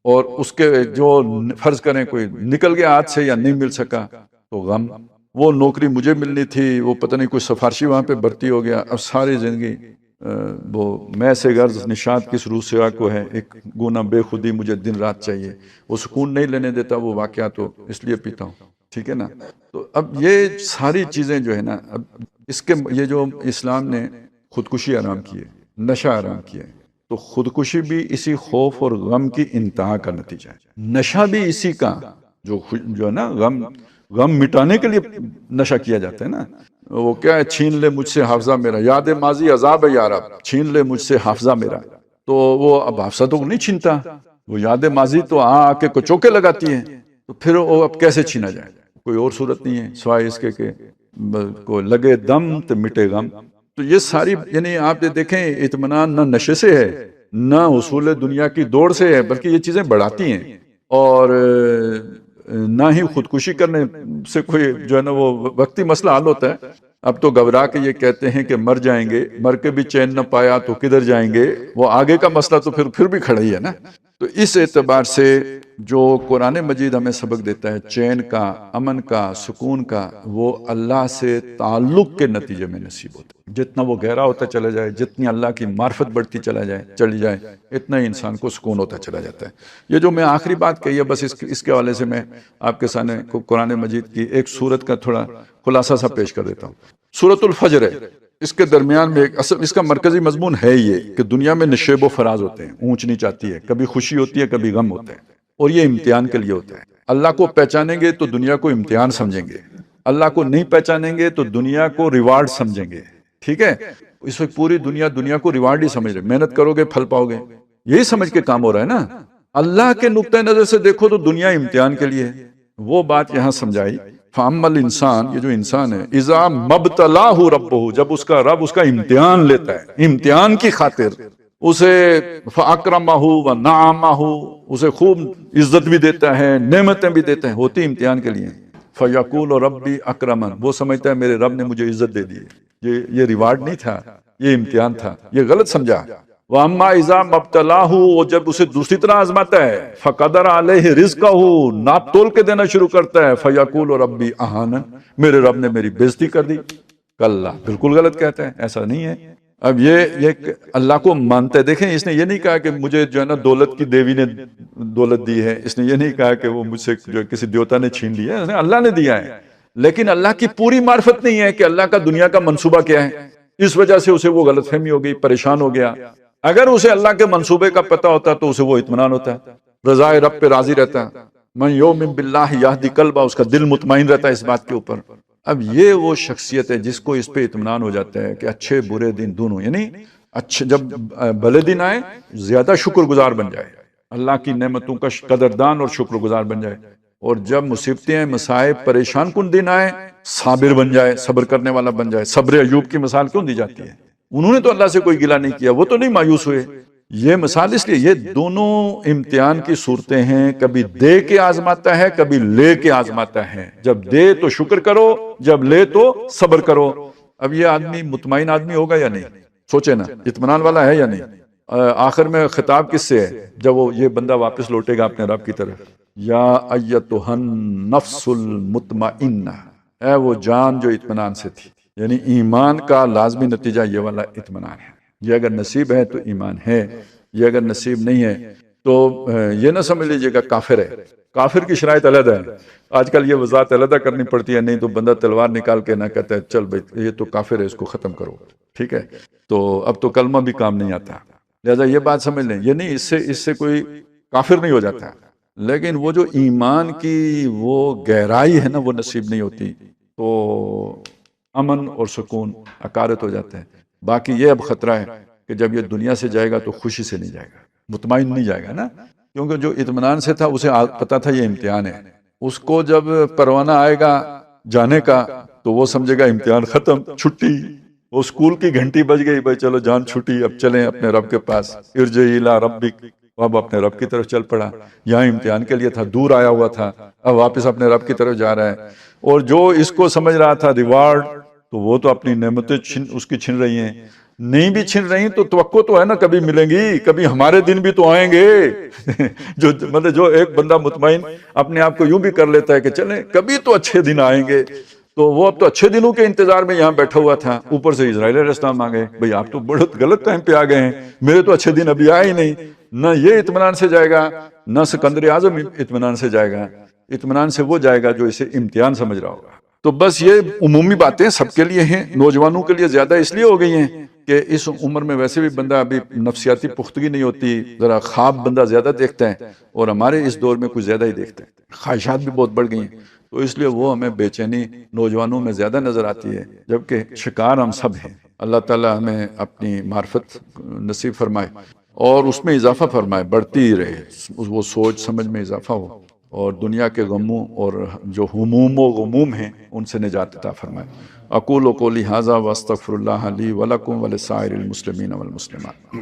اور اس کے جو فرض کریں کوئی نکل گیا ہاتھ سے یا نہیں مل سکا تو غم. وہ نوکری مجھے ملنی تھی، وہ پتہ نہیں کوئی سفارشی وہاں پہ بھرتی ہو گیا، اب ساری زندگی وہ میں سے غرض نشاد کس روح سوا کو ہے، ایک گونا بے خودی مجھے دن رات چاہیے، وہ سکون نہیں لینے دیتا وہ واقعہ، تو اس لیے پیتا ہوں. ٹھیک ہے نا. تو اب یہ ساری چیزیں جو ہے نا، اب اس کے یہ جو اسلام نے خودکشی حرام کی ہے، نشہ حرام کیا ہے، تو خودکشی بھی اسی خوف اور غم کی انتہا کا نتیجہ ہے. نشہ بھی اسی کا جو ہے نا، غم مٹانے کے لیے نشہ کیا جاتا ہے نا. وہ کیا ہے، چھین لے مجھ سے حافظہ میرا، یاد ماضی عذاب ہے یا رب، چھین لے مجھ سے حافظہ میرا. تو وہ اب حافظہ تو نہیں چھینتا، وہ یاد ماضی تو آ کے کچوکے لگاتی ہے. تو پھر وہ اب کیسے چھینا جائے؟ کوئی اور صورت نہیں ہے سوائے اس کے کہ کو لگے دم تو مٹے غم. تو یہ ساری یعنی آپ یہ دیکھیں، اطمینان نہ نشے سے ہے نہ حصول دنیا کی دوڑ سے ہے، بلکہ یہ چیزیں بڑھاتی ہیں. اور نہ ہی خودکشی کرنے سے کوئی جو ہے نا وہ وقتی مسئلہ حل ہوتا ہے. اب تو گھبرا کے یہ کہتے ہیں کہ مر جائیں گے، مر کے بھی چین نہ پایا تو کدھر جائیں گے، وہ آگے کا مسئلہ تو پھر بھی کھڑا ہی ہے نا. تو اس اعتبار سے جو قرآن مجید ہمیں سبق دیتا ہے چین کا، امن کا، سکون کا، وہ اللہ سے تعلق کے نتیجے میں نصیب ہوتا ہے. جتنا وہ گہرا ہوتا چلا جائے، جتنی اللہ کی معرفت بڑھتی چلی جائے، اتنا ہی انسان کو سکون ہوتا چلا جاتا ہے. یہ جو میں آخری بات کہی ہے، بس اس کے حوالے سے میں آپ کے سامنے قرآن مجید کی ایک سورت کا تھوڑا خلاصہ سا پیش کر دیتا ہوں. سورۃ الفجر ہے. اس کے درمیان میں اس کا مرکزی مضمون ہے یہ کہ دنیا میں نشیب و فراز ہوتے ہیں، اونچ نیچ آتی ہے، کبھی خوشی ہوتی ہے، کبھی غم ہوتا ہے، اور یہ امتحان کے لیے ہوتا ہے. اللہ کو پہچانیں گے تو دنیا کو امتحان سمجھیں گے، اللہ کو نہیں پہچانیں گے تو دنیا کو ریوارڈ سمجھیں گے. ٹھیک ہے. اس وقت پوری دنیا کو ریوارڈ ہی سمجھ رہے، محنت کرو گے پھل پاؤ گے، یہی سمجھ کے کام ہو رہا ہے نا. اللہ کے نقطۂ نظر سے دیکھو تو دنیا امتحان کے لیے. وہ بات یہاں سمجھائی، فَأَمَّا الْإِنسان، یہ جو انسان ہے، اِذَا مَبْتَلَاهُ رَبُّهُ، جب اس کا رب اس کا امتحان لیتا ہے، امتحان کی خاطر اسے فَأَكْرَمَهُ وَنَعَمَهُ، اسے خوب عزت بھی دیتا ہے، نعمتیں بھی دیتے ہیں، ہوتی امتحان کے لیے. فَيَقُولُ رَبِّي أَكْرَمَنِ، وہ سمجھتا ہے میرے رب نے مجھے عزت دے دی ہے. یہ ریوارڈ نہیں تھا، یہ امتحان تھا، یہ غلط سمجھا. وَأَمَّا إِذَا مَبْتَلَاهُ، وہ جب اسے دوسری طرح آزماتا ہے، فَقَدَرَ عَلَيْهِ رِزْقَهُ، ناپ تول کے دینا شروع کرتا ہے، فَيَقُولُ رَبِّي أَهَانَنِ، میرے رب نے میری بےزتی کر دی. کلا، بالکل غلط کہتا ہے، ایسا نہیں ہے. اب یہ اللہ کو مانتا ہے. دیکھیں، اس نے یہ نہیں کہا کہ مجھے جو ہے نا دولت کی دیوی نے دولت دی ہے، اس نے یہ نہیں کہا کہ وہ مجھ سے جو کسی دیوتا نے چھین لی ہے، اس نے اللہ نے دیا ہے. لیکن اللہ کی پوری معرفت نہیں ہے کہ اللہ کا دنیا کا منصوبہ کیا ہے. اس وجہ سے اسے وہ غلط فہمی ہو گئی، پریشان ہو گیا. اگر اسے اللہ کے منصوبے کا پتہ ہوتا تو اسے وہ اطمینان ہوتا ہے، رضائے رب پہ راضی رہتا. من یؤمن باللہ یہدی قلبہ، اس کا دل مطمئن رہتا ہے اس بات کے اوپر. اب یہ وہ شخصیت ہے جس کو اس پہ اطمینان ہو جاتا ہے کہ اچھے برے دن دونوں، یعنی اچھے جب بھلے دن آئے زیادہ شکر گزار بن جائے، اللہ کی نعمتوں کا قدردان اور شکر گزار بن جائے، اور جب مصیبتیں، مصائب، پریشان کن دن آئے صابر بن جائے، صبر کرنے والا بن جائے. صبر ایوب کی مثال کیوں دی جاتی ہے؟ انہوں نے تو اللہ سے کوئی گلہ نہیں کیا، وہ تو نہیں مایوس ہوئے. یہ مثال اس لیے، یہ دونوں امتحان کی صورتیں ہیں. کبھی دے کے آزماتا ہے، کبھی لے کے آزماتا ہے. جب دے تو شکر کرو، جب لے تو صبر کرو. اب یہ آدمی مطمئن آدمی ہوگا یا نہیں؟ سوچے نا، اطمینان والا ہے یا نہیں؟ آخر میں خطاب کس سے ہے جب وہ یہ بندہ واپس لوٹے گا اپنے رب کی طرف؟ یا ایتھا النفس المطمئنہ، اے وہ جان جو اطمینان سے تھی. یعنی ایمان کا لازمی نتیجہ یہ والا اطمینان ہے. یہ اگر نصیب ہے تو ایمان ہے، یہ اگر نصیب نہیں ہے تو یہ نہ سمجھ لیجئے گا کافر ہے. کافر کی شرائط علیحدہ ہے. آج کل یہ وضاحت علیحدہ کرنی پڑتی ہے، نہیں تو بندہ تلوار نکال کے نہ کہتا ہے چل بھائی یہ تو کافر ہے، اس کو ختم کرو. ٹھیک ہے، تو اب تو کلمہ بھی کام نہیں آتا. لہذا یہ بات سمجھ لیں، یہ نہیں اس سے کوئی کافر نہیں ہو جاتا، لیکن وہ جو ایمان کی وہ گہرائی ہے نا وہ نصیب نہیں ہوتی تو امن اور سکون عکارت ہو جاتا ہے. باقی یہ اب خطرہ ہے کہ جب یہ دنیا سے جائے گا تو خوشی سے نہیں جائے گا، مطمئن نہیں جائے گا نا. کیونکہ جو اطمینان سے تھا اسے پتا تھا یہ امتحان ہے. اس کو جب پروانہ آئے گا جانے کا تو وہ سمجھے گا امتحان ختم، چھٹی. وہ اسکول کی گھنٹی بج گئی، بھائی چلو جان چھٹی، اب چلیں اپنے رب کے پاس. ارجعی الی ربک، وہ اب اپنے رب کی طرف چل پڑا، یہاں امتحان کے لیے تھا، دور آیا ہوا تھا، اب واپس اپنے رب کی طرف جا رہا ہے۔ اور جو اس کو سمجھ رہا تھا ریوارڈ، تو وہ تو اپنی نعمتیں اس کی چھن رہی ہیں، نہیں بھی چھن رہی تو توقع تو ہے نا کبھی ملیں گی، کبھی ہمارے دن بھی تو آئیں گے۔ جو ایک بندہ مطمئن اپنے آپ کو یوں بھی کر لیتا ہے کہ چلیں کبھی تو اچھے دن آئیں گے، تو وہ اب تو اچھے دنوں کے انتظار میں یہاں بیٹھا ہوا تھا، اوپر سے اسرائیل علیہ السلام آ گئے، بھئی آپ تو بڑے غلط ٹائم پہ آ گئے ہیں، میرے تو اچھے دن ابھی آئے ہی نہیں، نہ یہ اطمینان سے جائے گا، نہ سکندر اعظم اطمینان سے جائے گا، اطمینان سے وہ جائے گا جو اسے امتحان سمجھ رہا ہوگا۔ تو بس یہ عمومی باتیں سب کے لیے ہیں، نوجوانوں کے لیے زیادہ اس لیے ہو گئی ہیں کہ اس عمر میں ویسے بھی بندہ ابھی نفسیاتی پختگی نہیں ہوتی، ذرا خواب بندہ زیادہ دیکھتا ہے، اور ہمارے اس دور میں کچھ زیادہ ہی دیکھتے ہیں، خواہشات بھی بہت بڑھ گئی ہیں، تو اس لیے وہ ہمیں بے چینی نوجوانوں میں زیادہ نظر آتی ہے، جبکہ شکار ہم سب ہیں۔ اللہ تعالی ہمیں اپنی معرفت نصیب فرمائے اور اس میں اضافہ فرمائے، بڑھتی رہے، وہ سوچ سمجھ میں اضافہ ہو، اور دنیا کے غموں اور جو ہموم و غموم ہیں ان سے نجات عطا فرمائے۔ اقول قولی ھذا واستغفر اللہ لی ولکم ولسائر المسلمین والمسلمات۔